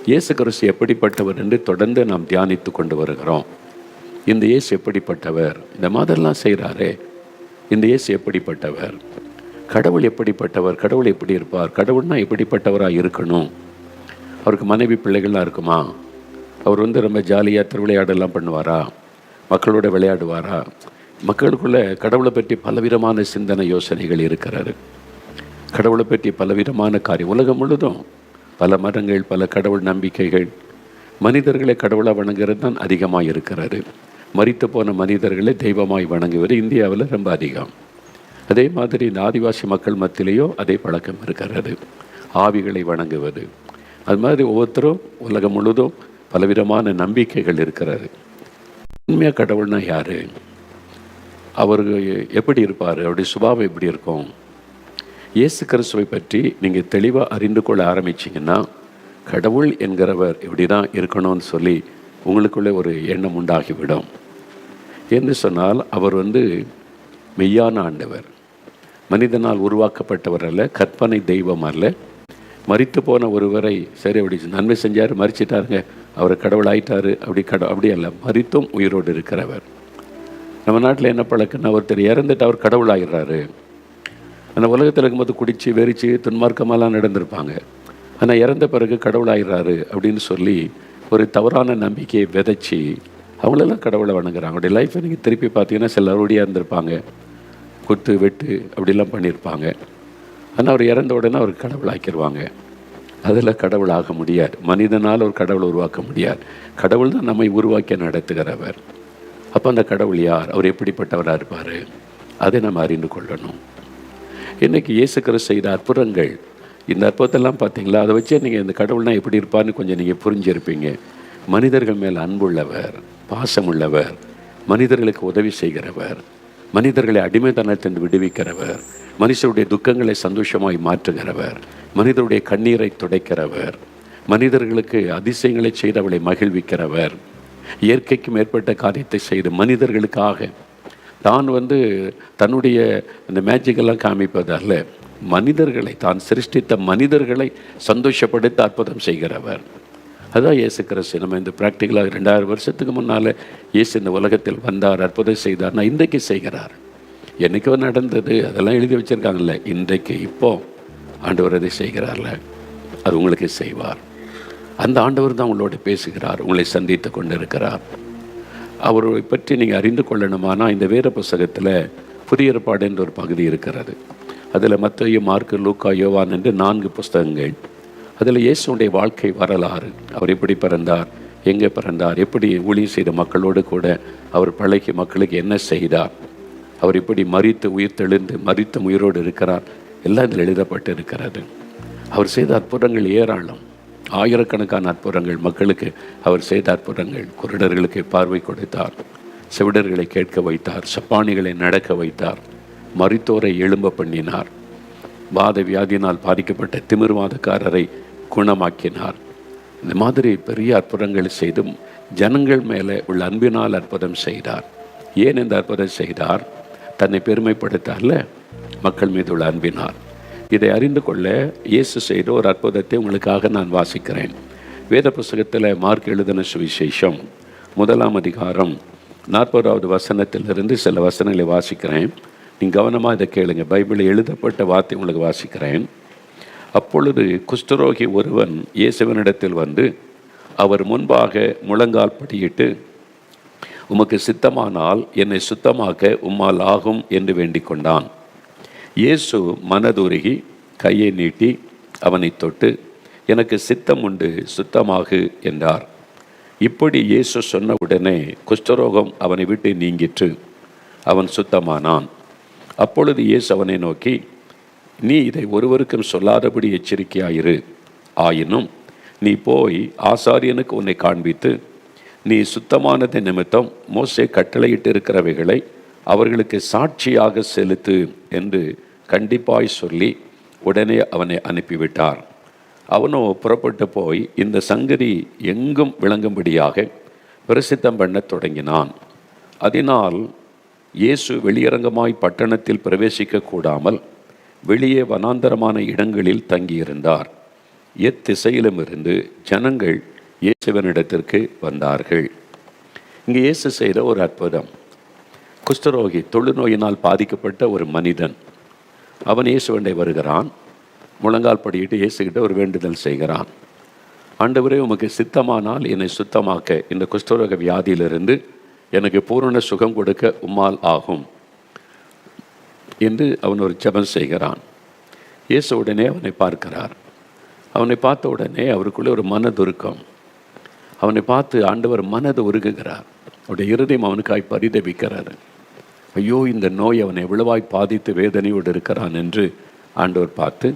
இயேசு கிறிஸ்து எப்படிப்பட்டவர் என்று தொடர்ந்து நாம் தியானித்து கொண்டு வருகிறோம். இந்த இயேசு எப்படிப்பட்டவர், இந்த மாதிரிலாம் செய்கிறாரே, இந்த இயேசு எப்படிப்பட்டவர், கடவுள் எப்படிப்பட்டவர், கடவுள் எப்படி இருப்பார், கடவுள்னா எப்படிப்பட்டவராக இருக்கணும், அவருக்கு மனைவி பிள்ளைகள்லாம் இருக்குமா, அவர் ரொம்ப ஜாலியாக திருவிளையாடெல்லாம் பண்ணுவாரா, மக்களோட விளையாடுவாரா, மக்களுக்குள்ளே கடவுளை பற்றி பலவிதமான சிந்தனை யோசனைகள் இருக்கிறாரு. கடவுளை பற்றி பலவிதமான காரியம், உலகம் முழுதும் பல மதங்கள், பல கடவுள் நம்பிக்கைகள், மனிதர்களை கடவுளாக வணங்குறது தான் அதிகமாக இருக்கிறாரு. மரித்து போன மனிதர்களை தெய்வமாய் வணங்குவது இந்தியாவில் ரொம்ப அதிகம். அதே மாதிரி இந்த ஆதிவாசி மக்கள் மத்தியிலேயோ அதே பழக்கம் இருக்கிறது, ஆவிகளை வணங்குவது. அது மாதிரி ஒவ்வொருத்தரும் உலகம் முழுதும் பலவிதமான நம்பிக்கைகள் இருக்கிறது. உண்மையாக கடவுள்னா யார், அவர் எப்படி இருப்பார், அவருடைய சுபாவம் எப்படி இருக்கும், இயேசு கிறிஸ்துவை பற்றி நீங்கள் தெளிவாக அறிந்து கொள்ள ஆரம்பிச்சிங்கன்னா கடவுள் என்கிறவர் இப்படி தான் இருக்கணும்னு சொல்லி உங்களுக்குள்ளே ஒரு எண்ணம் உண்டாகிவிடும். என்று சொன்னால் அவர் மெய்யான ஆண்டவர், மனிதனால் உருவாக்கப்பட்டவர் அல்ல, கற்பனை தெய்வம் அல்ல. மரித்து போன ஒருவரை சரி அப்படி நன்மை செஞ்சார், மறிச்சிட்டாருங்க, அவர் கடவுள் ஆயிட்டார், அப்படி அல்ல, மரித்தும் உயிரோடு இருக்கிறவர். நம்ம நாட்டில் என்ன பழக்கம்னா, ஒருத்தர் இறந்துட்டு அவர் கடவுள் ஆகிடுறாரு. அந்த உலகத்தில் இருக்கும்போது குடித்து வெறிச்சு துன்மார்க்கமெல்லாம் நடந்திருப்பாங்க, ஆனால் இறந்த பிறகு கடவுளாகிறாரு அப்படின்னு சொல்லி ஒரு தவறான நம்பிக்கையை விதைச்சி அவங்களெல்லாம் கடவுளை வணங்குறாங்க. அவருடைய லைஃப்பை நீங்கள் திருப்பி பார்த்தீங்கன்னா சில ரவுடியாக இருந்திருப்பாங்க, குத்து வெட்டு அப்படிலாம் பண்ணியிருப்பாங்க. ஆனால் அவர் இறந்த உடனே அவர் கடவுளாக்கிடுவாங்க. அதில் கடவுள் ஆக முடியாது, மனிதனால் ஒரு கடவுளை உருவாக்க முடியாது. கடவுள் தான் நம்மை உருவாக்கி நடத்துகிறவர். அப்போ அந்த கடவுள் யார், அவர் எப்படிப்பட்டவராக இருப்பார், அதை நம்ம அறிந்து கொள்ளணும். இன்றைக்கி இயேசு கிறிஸ்து செய்த அற்புதங்கள், இந்த அற்புதத்தெல்லாம் பார்த்தீங்களா, அதை வச்சே நீங்கள் இந்த கடவுள்னா எப்படி இருப்பார்னு கொஞ்சம் நீங்கள் புரிஞ்சிருப்பீங்க. மனிதர்கள் மேல் அன்புள்ளவர், பாசமுள்ளவர், மனிதர்களுக்கு உதவி செய்கிறவர், மனிதர்களை அடிமைத்தனத்திலிருந்து விடுவிக்கிறவர், மனுஷருடைய துக்கங்களை சந்தோஷமாய் மாற்றுகிறவர், மனிதருடைய கண்ணீரை துடைக்கிறவர், மனிதர்களுக்கு அதிசயங்களை செய்து அவளை மகிழ்விக்கிறவர், இயற்கைக்கு மேற்பட்ட காரியத்தை செய்து மனிதர்களுக்காக தான் தன்னுடைய இந்த மேஜிக்கெல்லாம் காமிப்பது அல்ல, மனிதர்களை, தான் சிருஷ்டித்த மனிதர்களை சந்தோஷப்படுத்த அற்புதம் செய்கிறவர். அதுதான் இயேசு கிறிஸ்து. நம்ம இந்த ப்ராக்டிக்கலாக 2000 வருஷத்துக்கு முன்னால் இயேசு இந்த உலகத்தில் வந்தார், அற்புதம் செய்தார். நான் இன்றைக்கு செய்கிறார். என்றைக்கோ நடந்தது அதெல்லாம் எழுதி வச்சுருக்காங்கல்ல, இன்றைக்கு இப்போது ஆண்டவர் அதை செய்கிறார்ல, அது உங்களுக்கு செய்வார். அந்த ஆண்டவர் தான் உங்களோட பேசுகிறார், உங்களை சந்தித்து கொண்டு இருக்கிறார். அவரை பற்றி நீங்கள் அறிந்து கொள்ளணுமானா இந்த வேத புஸ்தகத்தில் புதிய ஏற்பாடு என்ற ஒரு பகுதி இருக்கிறது. அதில் மத்தேயு, மார்க்கு, லூக்கா, யோவான் என்று 4 புஸ்தகங்கள். அதில் இயேசுடைய வாழ்க்கை வரலாறு, அவர் எப்படி பிறந்தார், எங்கே பிறந்தார், எப்படி ஊழியம் செய்த மக்களோடு கூட அவர் பழகி மக்களுக்கு என்ன செய்தார், அவர் எப்படி மரித்து உயிர் தெழுந்து மரித்த உயிரோடு இருக்கிறார், எல்லாம் இதில் எழுதப்பட்டு இருக்கிறது. அவர் செய்த அற்புதங்கள் ஏராளம், ஆயிரக்கணக்கான அற்புதங்கள் மக்களுக்கு அவர் செய்த அற்புதங்கள். குருடர்களுக்கு பார்வை கொடுத்தார், செவிடர்களை கேட்க வைத்தார், சப்பானிகளை நடக்க வைத்தார், மரித்தோரை எழும்ப பண்ணினார், வாத வியாதியினால் பாதிக்கப்பட்ட திமிர்வாதக்காரரை குணமாக்கினார். இந்த மாதிரி பெரிய அற்புதங்கள் செய்தும் ஜனங்கள் மேலே உள்ள அன்பினால் அற்புதம் செய்தார். ஏன் இந்த அற்புதம் செய்தார், தன்னை பெருமைப்படுத்த அல்ல, மக்கள் மீது உள்ள அன்பினார். இதை அறிந்து கொள்ள இயேசு செய்த ஒரு அற்புதத்தை உங்களுக்காக நான் வாசிக்கிறேன். வேத புஸ்தகத்தில் மார்க் எழுதின சுவிசேஷம் 1ஆம் அதிகாரம் 40வது வசனத்திலிருந்து சில வசனங்களை வாசிக்கிறேன். நீங்கள் கவனமாக இதை கேளுங்க. பைபிளில் எழுதப்பட்ட வார்த்தை உங்களுக்கு வாசிக்கிறேன். அப்பொழுது குஷ்டரோகி ஒருவன் இயேசுவினிடத்தில் வந்து அவர் முன்பாக முழங்கால் படியிட்டு, உமக்கு சித்தமானால் என்னை சுத்தமாக்க உம்மால் ஆகும் என்று வேண்டிக் கொண்டான். இயேசு மனதுருகி கையை நீட்டி அவனை தொட்டு, எனக்கு சித்தம் உண்டு, சுத்தமாகு என்றார். இப்படி இயேசு சொன்ன உடனே குஷ்டரோகம் அவனை விட்டு நீங்கிற்று, அவன் சுத்தமானான். அப்பொழுது இயேசு அவனை நோக்கி, நீ இதை ஒருவருக்கும் சொல்லாதபடி எச்சரிக்கையாயிரு. ஆயினும் நீ போய் ஆசாரியனுக்கு உன்னை காண்பித்து, நீ சுத்தமானது நிமித்தம் மோசே கட்டளையிட்டு இருக்கிறவைகளை அவர்களுக்கு சாட்சியாக செலுத்து என்று கண்டிப்பாய் சொல்லி உடனே அவனை அனுப்பிவிட்டார். அவனோ புறப்பட்டு போய் இந்த சங்கதி எங்கும் விளங்கும்படியாக பிரசித்தம் பண்ண தொடங்கினான். அதனால் இயேசு வெளியரங்கமாய் பட்டணத்தில் பிரவேசிக்க கூடாமல் வெளியே வனாந்தரமான இடங்களில் தங்கியிருந்தார். எத்திசையிலும் இருந்து ஜனங்கள் இயேசுவனிடத்திற்கு வந்தார்கள். இங்கே இயேசு செய்த ஒரு அற்புதம். குஷ்டரோகி, தொழுநோயினால் பாதிக்கப்பட்ட ஒரு மனிதன், அவன் இயேசுவண்டை வருகிறான். முழங்கால் படியிட்டு இயேசுகிட்ட ஒரு வேண்டுதல் செய்கிறான். ஆண்டவரே, உமக்கு சித்தமானால் என்னை சுத்தமாக்க, இந்த குஷ்டரோக வியாதியிலிருந்து எனக்கு பூரண சுகம் கொடுக்க உம்மால் ஆகும் என்று அவன் ஒரு ஜெபம் செய்கிறான். இயேசு உடனே அவனை பார்க்கிறார். அவனை பார்த்த உடனே அவருக்குள்ளே ஒரு மனதுருக்கம். அவனை பார்த்து ஆண்டவர் மனதை உருகுகிறார். அவருடைய இருதயம் அவனுக்காய் பரிதபிக்கிறார். ஐயோ, இந்த நோய் அவனை எவ்வளவாய் பாதித்து வேதனையோடு இருக்கிறான் என்று ஆண்டவர் பார்த்து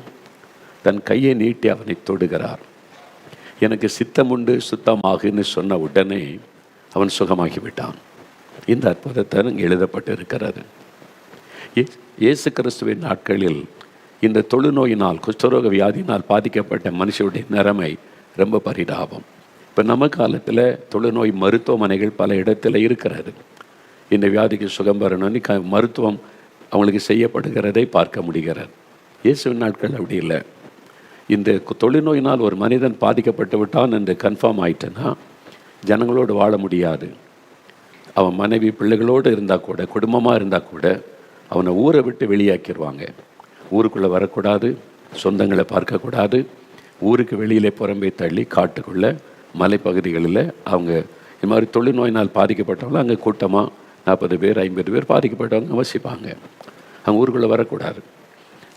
தன் கையை நீட்டி அவனை தொடுகிறார். எனக்கு சித்தம் உண்டு, சுத்தமாகுன்னு சொன்ன உடனே அவன் சுகமாகிவிட்டான். இந்த அற்புதத்தை இங்கே எழுதப்பட்டு இருக்கிறது. இயேசு கிறிஸ்துவின் நாட்களில் இந்த தொழுநோயினால், குஷ்டரோக வியாதியினால் பாதிக்கப்பட்ட மனுஷனுடைய நிலைமை ரொம்ப பரிதாபம். இப்போ நம்ம காலத்தில் தொழுநோய் மருத்துவமனைகள் பல இடத்துல இருக்கிறது. இந்த வியாதிக்கு சுகம் பெறணும்னு மருத்துவம் அவங்களுக்கு செய்யப்படுகிறதை பார்க்க முடிகிறது. இயேசுவின் நாட்கள் அப்படி இல்லை. இந்த தொழுநோயினால் ஒரு மனிதன் பாதிக்கப்பட்டு விட்டான் என்று கன்ஃபார்ம் ஆயிட்டேன்னா ஜனங்களோடு வாழ முடியாது. அவன் மனைவி பிள்ளைகளோடு இருந்தால் கூட, குடும்பமாக இருந்தால் கூட அவனை ஊரை விட்டு வெளியாக்கிடுவாங்க. ஊருக்குள்ளே வரக்கூடாது, சொந்தங்களை பார்க்கக்கூடாது, ஊருக்கு வெளியிலே புறம்பே தள்ளி காட்டுக்குள்ளே மலைப்பகுதிகளில் அவங்க இது மாதிரி தொழுநோயினால் பாதிக்கப்பட்டவங்க அங்கே கூட்டமாக 40 பேர் 50 பேர் பாதிக்கப்பட்டவங்க வசிப்பாங்க. அவங்க ஊருக்குள்ளே வரக்கூடாது.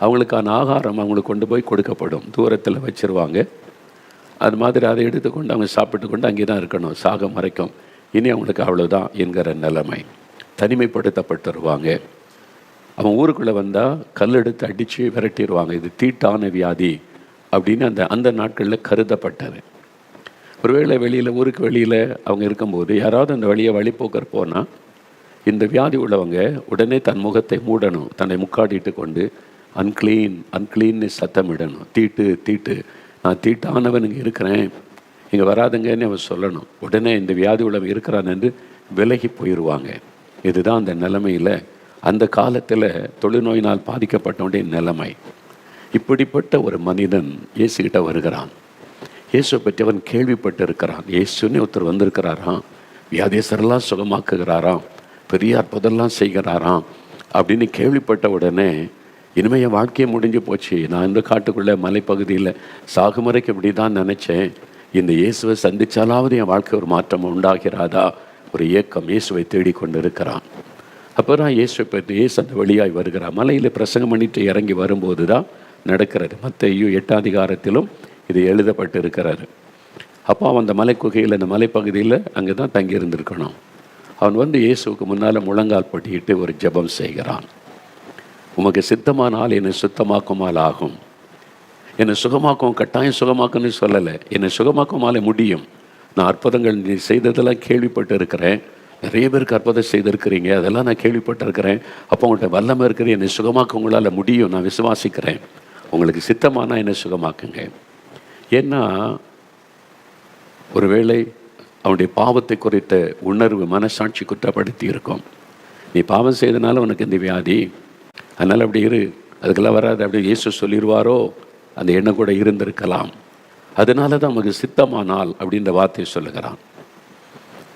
அவங்களுக்கான ஆகாரம் அவங்களுக்கு கொண்டு போய் கொடுக்கப்படும், தூரத்தில் வச்சுருவாங்க. அது மாதிரி அதை எடுத்துக்கொண்டு அவங்க சாப்பிட்டு கொண்டு அங்கே தான் இருக்கணும் சாகம் வரைக்கும். இனி அவங்களுக்கு அவ்வளோதான் என்கிற நிலைமை. தனிமைப்படுத்தப்பட்டுருவாங்க. அவன் ஊருக்குள்ளே வந்தால் கல் எடுத்து அடித்து விரட்டிடுவாங்க. இது தீட்டான வியாதி அப்படின்னு அந்த நாட்களில் கருதப்பட்டது. ஒருவேளை வெளியில், ஊருக்கு வெளியில் அவங்க இருக்கும்போது யாராவது அந்த வழியை வழிபோக்கர் போனால் இந்த வியாதி உள்ளவங்க உடனே தன் முகத்தை மூடணும், தன்னை முக்காடிட்டு கொண்டு அன்க்ளீன்னு சத்தமிடணும். தீட்டு, நான் தீட்டானவன் இங்கே இருக்கிறேன், இங்கே வராதுங்கன்னு அவன் சொல்லணும். உடனே இந்த வியாதி உள்ளவன் இருக்கிறான் என்று விலகி போயிடுவாங்க. இதுதான் அந்த நிலைமையில் அந்த காலத்தில் தொழுநோயினால் பாதிக்கப்பட்டவனுடைய நிலைமை. இப்படிப்பட்ட ஒரு மனிதன் இயேசுகிட்ட வருகிறான். இயேசுவை பற்றி அவன் கேள்விப்பட்டு இருக்கிறான். இயேசுன்னு ஒருத்தர் வந்திருக்கிறாராம், வியாதியஸ்தரெல்லாம் சுகமாக்குகிறாராம், பெரிய அற்புதம்லாம் செய்கிறாராம் அப்படின்னு கேள்விப்பட்ட உடனே இனிமேல் என் வாழ்க்கையை முடிஞ்சு போச்சு, நான் இந்த காட்டுக்குள்ளே மலைப்பகுதியில் சாகுமுறைக்கு இப்படி தான் நினச்சேன், இந்த இயேசுவை சந்தித்தாலாவது என் வாழ்க்கை ஒரு மாற்றம் உண்டாகிறாதா ஒரு ஏக்கம் இயேசுவை தேடிக்கொண்டு இருக்கிறான். அப்போ தான் இயேசுவை பற்றி இயேசு அந்த வழியாய் வருகிறான். மலையில் பிரசங்கம் பண்ணிட்டு இறங்கி வரும்போது தான் நடக்கிறது. மத்தேயு 8ஆம் அதிகாரத்திலும் இது எழுதப்பட்டு இருக்கிறாரு. அப்போ அவன் அந்த மலை குகையில், அந்த மலைப்பகுதியில் அங்கே தான் தங்கியிருந்திருக்கணும். அவன் வந்து இயேசுவுக்கு முன்னால் முழங்கால் பட்டியிட்டு ஒரு ஜெபம் செய்கிறான். உமக்கு சித்தமானால் என்னை சுத்தமாக்குமால் ஆகும். என்னை சுகமாக்கும், கட்டாயம் சுகமாக்குன்னு சொல்லலை, என்னை சுகமாக்குமாலே முடியும். நான் அற்புதங்கள் நீ செய்ததெல்லாம் கேள்விப்பட்டு இருக்கிறேன், நிறைய பேருக்கு அற்புதம் செய்திருக்கிறீங்க, அதெல்லாம் நான் கேள்விப்பட்டிருக்கிறேன். அப்போ உங்கள்கிட்ட வல்லமை இருக்கிற, என்னை சுகமாக்க உங்களால் முடியும், நான் விசுவாசிக்கிறேன். உங்களுக்கு சித்தமானால் என்னை சுகமாக்குங்க. ஏன்னா ஒருவேளை அவனுடைய பாவத்தை குறித்த உணர்வு, மனசாட்சி குற்றப்படுத்தி இருக்கும். நீ பாவம் செய்தனால உனக்கு இந்த வியாதி, அதனால் அப்படி இரு, அதுக்கெல்லாம் வராது அப்படி இயேசு சொல்லிடுவாரோ, அந்த எண்ணம் கூட இருந்திருக்கலாம். அதனால தான் நமக்கு சித்தமானால் அப்படின்ற வார்த்தையை சொல்லுகிறான்.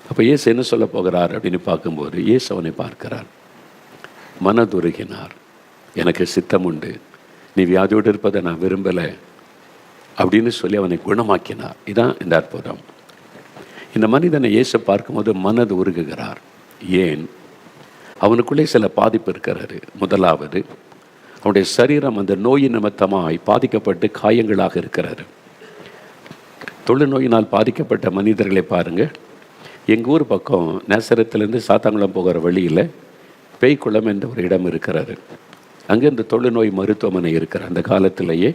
அப்போ இயேசு என்ன சொல்ல போகிறார் அப்படின்னு பார்க்கும்போது, இயேசு அவனை பார்க்கிறார், மனதுருகினார். எனக்கு சித்தம் உண்டு, நீ வியாதியோடு இருப்பதை நான் விரும்பலை அப்படின்னு சொல்லி அவனை குணமாக்கினார். இதுதான் இந்த அற்புதம். இந்த மனிதனை இயேசு பார்க்கும்போது மனது உருகுகிறார். ஏன்? அவனுக்குள்ளே சில பாதிப்பு இருக்கிறாரு. முதலாவது, அவனுடைய சரீரம் அந்த நோயின் நிமித்தமாய் பாதிக்கப்பட்டு காயங்களாக இருக்கிறாரு. தொழுநோயினால் பாதிக்கப்பட்ட மனிதர்களை பாருங்கள். எங்கள் ஊர் பக்கம் நேசரத்துலேருந்து சாத்தாங்குளம் போகிற வழியில் பேய்க்குளம் என்ற ஒரு இடம் இருக்கிறாரு. அங்கே இந்த தொழுநோய் மருத்துவமனை இருக்கிற அந்த காலத்திலேயே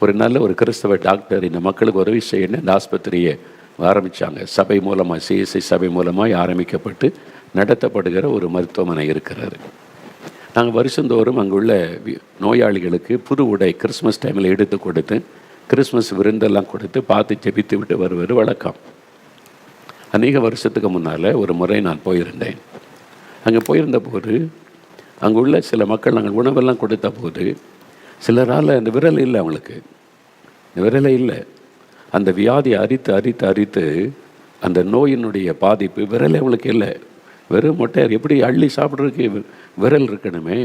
ஒரு நல்ல ஒரு கிறிஸ்தவ டாக்டர் இந்த மக்களுக்கு உதவி செய்யணும் இந்த ஆஸ்பத்திரியை ஆரம்பித்தாங்க. சபை மூலமாக, சிஎஸ்ஐ சபை மூலமாக ஆரம்பிக்கப்பட்டு நடத்தப்படுகிற ஒரு மருத்துவமனை இருக்கிறாரு. நாங்கள் வருஷந்தோறும் அங்குள்ள நோயாளிகளுக்கு புது உடை கிறிஸ்மஸ் டைமில் எடுத்து கொடுத்து, கிறிஸ்மஸ் விருந்தெல்லாம் கொடுத்து பார்த்து ஜெபித்து விட்டு வருவது வழக்கம். அநேக வருஷத்துக்கு முன்னால் ஒரு முறை நான் போயிருந்தேன். அங்கே போயிருந்த போது அங்கே உள்ள சில மக்கள் நாங்கள் உணவெல்லாம் கொடுத்த போது சிலரால் அந்த விரல் இல்லை, அவங்களுக்கு விரலே இல்லை. அந்த வியாதி அரித்து அரித்து அரித்து அந்த நோயினுடைய பாதிப்பு விரலே அவங்களுக்கு இல்லை. வெறும் மொட்டையார் எப்படி அள்ளி சாப்பிட்றதுக்கு விரல் இருக்கணுமே.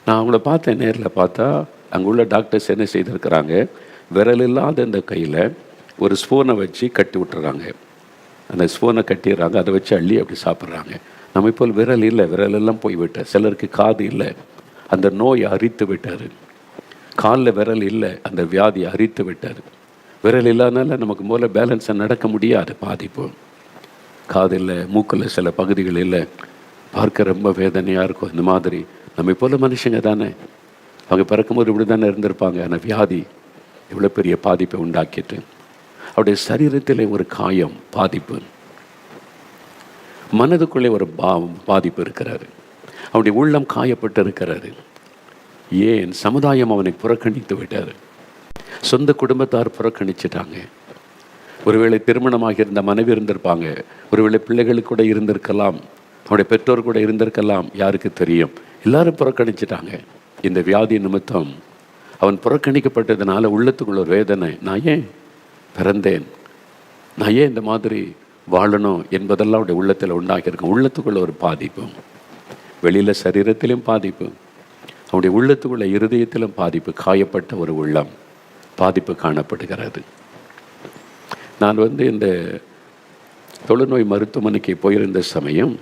நான் அவங்கள பார்த்தேன், நேரில் பார்த்தா அங்கே உள்ள டாக்டர்ஸ் என்ன செய்திருக்கிறாங்க, விரல் இல்லாத இந்த கையில் ஒரு ஸ்பூனை வச்சு கட்டி விட்டுறாங்க. அந்த ஸ்பூனை கட்டிடுறாங்க, அதை வச்சு அள்ளி அப்படி சாப்பிட்றாங்க. நம்ம இப்போ விரல் இல்லை, விரலெல்லாம் போய்விட்டார். சிலருக்கு காது இல்லை, அந்த நோய் அரித்து விட்டார். காலில் விரல் இல்லை, அந்த வியாதி அரித்து விட்டார். விரல் இல்லாதனால நமக்கு மூல பேலன்ஸை நடக்க முடியாது, பாதிப்பு. காது இல்லை, மூக்கில் சில பகுதிகள் இல்லை, பார்க்க ரொம்ப வேதனையாக இருக்கும். இந்த மாதிரி நம்ம போல மனுஷங்க தானே, அவங்க பிறக்கும்போது இப்படி தானே இருந்திருப்பாங்க. ஆனால் வியாதி இவ்வளோ பெரிய பாதிப்பை உண்டாக்கிட்டு அவருடைய சரீரத்தில் ஒரு காயம், பாதிப்பு. மனதுக்குள்ளே ஒரு பாதிப்பு இருக்கிறாரு. அவருடைய உள்ளம் காயப்பட்டு இருக்கிறாரு. ஏன்? சமுதாயம் அவனை புறக்கணித்து விட்டார். சொந்த குடும்பத்தார் புறக்கணிச்சிட்டாங்க. ஒருவேளை திருமணமாக இருந்த மனைவி இருந்திருப்பாங்க, ஒருவேளை பிள்ளைகளுக்கு கூட இருந்திருக்கலாம், அவருடைய பெற்றோர் கூட இருந்திருக்கலாம், யாருக்கு தெரியும். எல்லாரும் புறக்கணிச்சிட்டாங்க. இந்த வியாதி நிமித்தம் அவன் புறக்கணிக்கப்பட்டதுனால உள்ளத்துக்குள்ள ஒரு வேதனை. நான் ஏன் பிறந்தேன், நான் ஏன் இந்த மாதிரி வாழணும் என்பதெல்லாம் அவருடைய உள்ளத்தில் உண்டாக்கியிருக்கேன். உள்ளத்துக்குள்ள ஒரு பாதிப்பு, வெளியில் சரீரத்திலும் பாதிப்பு, அவனுடைய உள்ளத்துக்குள்ள இருதயத்திலும் பாதிப்பு. காயப்பட்ட ஒரு உள்ளம், பாதிப்பு காணப்படுகிறது. நான் இந்த தொழுநோய் மருத்துவமனைக்கு போயிருந்த சமயம்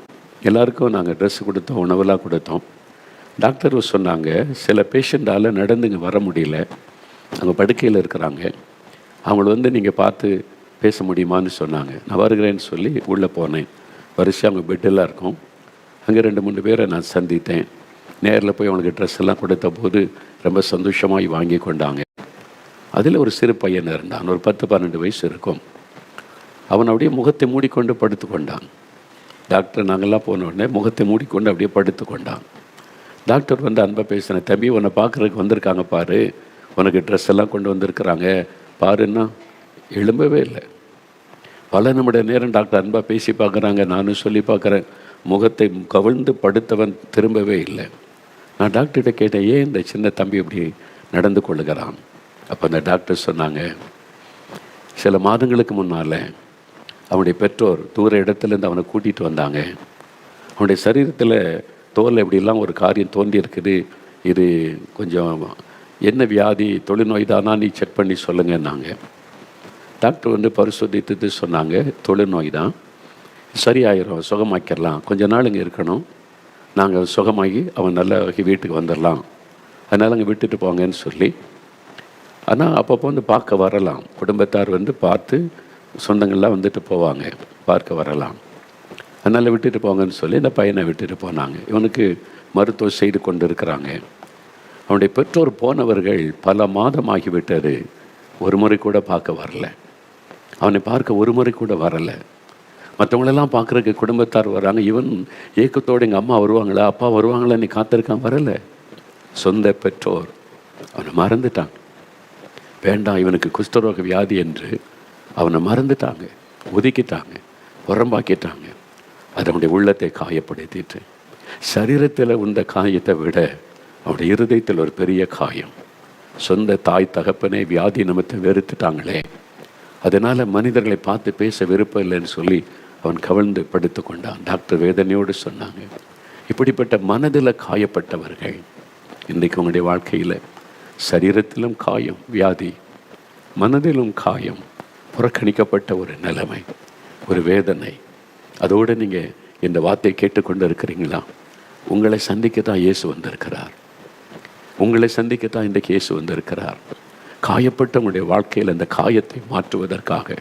எல்லாருக்கும் நாங்கள் ட்ரெஸ் கொடுத்தோம், உணவெல்லாம் கொடுத்தோம். டாக்டர் சொன்னாங்க, சில பேஷண்ட்டால் நடந்துங்க வர முடியல, அங்கே படுக்கையில் இருக்கிறாங்க, அவங்கள நீங்கள் பார்த்து பேச முடியுமான்னு சொன்னாங்க. நான் வருகிறேன்னு சொல்லி உள்ளே போனேன். வரிசையாக அவங்க பெட்டெல்லாம் இருக்கும். அங்கே 2-3 பேரை நான் சந்தித்தேன். நேரில் போய் அவனுக்கு ட்ரெஸ் எல்லாம் கொடுத்த போது ரொம்ப சந்தோஷமாகி வாங்கி கொண்டாங்க. அதில் ஒரு சிறு பையன் இருந்தான், ஒரு 10-12 வயசு இருக்கும். அவன் அப்படியே முகத்தை மூடிக்கொண்டு படுத்து கொண்டான். டாக்டர் நாங்கள்லாம் போன உடனே முகத்தை மூடிக்கொண்டு அப்படியே படுத்து கொண்டான். டாக்டர் அன்பாக பேசினேன், தம்பி உன்னை பார்க்குறதுக்கு வந்திருக்காங்க பாரு, உனக்கு ட்ரெஸ் எல்லாம் கொண்டு வந்திருக்கிறாங்க பாருன்னா எழும்பவே இல்லை. பல நிமிட நேரம் டாக்டர் அன்பாக பேசி பார்க்குறாங்க, நானும் சொல்லி பார்க்குறேன். முகத்தை கவிழ்ந்து படுத்தவன் திரும்பவே இல்லை. நான் டாக்டர்கிட்ட கேட்டேன், ஏன் இந்த சின்ன தம்பி இப்படி நடந்து கொள்ளுகிறான்? அப்போ அந்த டாக்டர் சொன்னாங்க, சில மாதங்களுக்கு முன்னால் அவனுடைய பெற்றோர் தூர இடத்துலேருந்து அவனை கூட்டிகிட்டு வந்தாங்க. அவனுடைய சரீரத்தில் தோல் எப்படிலாம் ஒரு காரியம் தோன்றி இருக்குது, இது கொஞ்சம் என்ன வியாதி, தொழுநோய் தானா, நீ செக் பண்ணி சொல்லுங்கன்னாங்க. டாக்டர் பரிசோதித்து சொன்னாங்க, தொழுநோய் தான், சரியாயிரும், சுகமாக்கிடலாம், கொஞ்ச நாள் இங்கே இருக்கணும், நாங்கள் சுகமாகி அவன் நல்லா வீட்டுக்கு வந்துடலாம், அதனால் அங்கே விட்டுட்டு போங்கன்னு சொல்லி. ஆனால் அப்பப்போ பார்க்க வரலாம், குடும்பத்தார் பார்த்து சொந்தங்கள்லாம் வந்துட்டு போவாங்க, பார்க்க வரலாம், அதனால் விட்டுட்டு போங்கன்னு சொல்லி இந்த பையனை விட்டுட்டு போனாங்க. இவனுக்கு மருத்துவம் செய்து கொண்டு இருக்கிறாங்க. அவனுடைய பெற்றோர் போனவர்கள் பல மாதம் ஆகிவிட்டது, ஒரு முறை கூட பார்க்க வரல. அவனை பார்க்க ஒரு முறை கூட வரலை. மற்றவங்களெல்லாம் பார்க்குறதுக்கு குடும்பத்தார் வராங்க, இவன் ஏக்கத்தோடு எங்கள் அம்மா வருவாங்களா, அப்பா வருவாங்களா, நீ காத்திருக்கான், வரலை. சொந்த பெற்றோர் அவனை மறந்துட்டாங்க. வேண்டாம், இவனுக்கு குஷ்டரோக வியாதி என்று அவனை மறந்துட்டாங்க, ஒதுக்கிட்டாங்க, புறம்பாக்கிட்டாங்க. அது அவனுடைய உள்ளத்தை காயப்படுத்திட்டு, சரீரத்தில் உந்த காயத்தை விட அவனுடைய இருதயத்தில் ஒரு பெரிய காயம். சொந்த தாய் தகப்பனே வியாதி நிமித்தம் வெறுத்துட்டாங்களே, அதனால் மனிதர்களை பார்த்து பேச விருப்பம் இல்லைன்னு சொல்லி அவன் கவிழ்ந்து படுத்து கொண்டான். டாக்டர் வேதனையோடு சொன்னாங்க, இப்படிப்பட்ட மனதில் காயப்பட்டவர்கள் இன்றைக்கு உங்களுடைய வாழ்க்கையில் சரீரத்திலும் காயம், வியாதி, மனதிலும் காயம், புறக்கணிக்கப்பட்ட ஒரு நிலைமை, ஒரு வேதனை, அதோடு நீங்கள் இந்த வார்த்தையை கேட்டுக்கொண்டு இருக்கிறீங்களா? உங்களை சந்திக்கத்தான் இயேசு வந்திருக்கிறார். உங்களை சந்திக்கத்தான் இன்றைக்கு இயேசு வந்திருக்கிறார். காயப்பட்ட உங்களுடைய வாழ்க்கையில் அந்த காயத்தை மாற்றுவதற்காக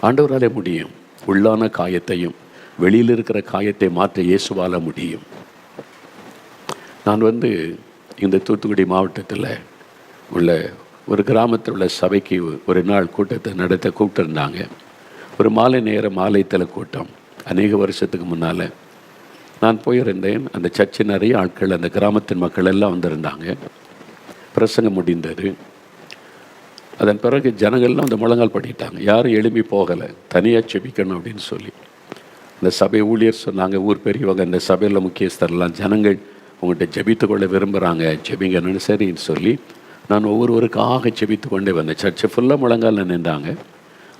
ஆண்டவராலே முடியும். உள்ளான காயத்தையும் வெளியில் இருக்கிற காயத்தை மாற்ற இயேசுவால முடியும். நான் இந்த தூத்துக்குடி மாவட்டத்தில் உள்ள ஒரு கிராமத்தில் உள்ள சபைக்கு ஒரு நாள் கூட்டத்தை நடத்த கூப்பிட்டுருந்தாங்க. ஒரு மாலை மாலைத்தல கூட்டம், அநேக வருஷத்துக்கு முன்னால் நான் போயிருந்தேன். அந்த சர்ச்சை நிறைய ஆட்கள், அந்த கிராமத்தின் மக்கள் எல்லாம் வந்திருந்தாங்க. பிரசங்கம் முடிந்தது. அதன் பிறகு ஜனங்கள்லாம் அந்த முழங்கால் பண்ணிட்டாங்க, யாரும் எழுப்பி போகலை, தனியாக செபிக்கணும் அப்படின்னு சொல்லி. இந்த சபை ஊழியர் சொன்னாங்க, ஊர் பெரியவங்க, இந்த சபையில் முக்கியஸ்தரெல்லாம், ஜனங்கள் உங்கள்கிட்ட ஜெபித்து கொள்ள விரும்புகிறாங்க, ஜெபிங்கன்னு சரின்னு சொல்லி நான் ஒவ்வொருவருக்காக செபித்து கொண்டே வந்தேன். சர்ச்சை ஃபுல்லாக முழங்கால நின்றாங்க.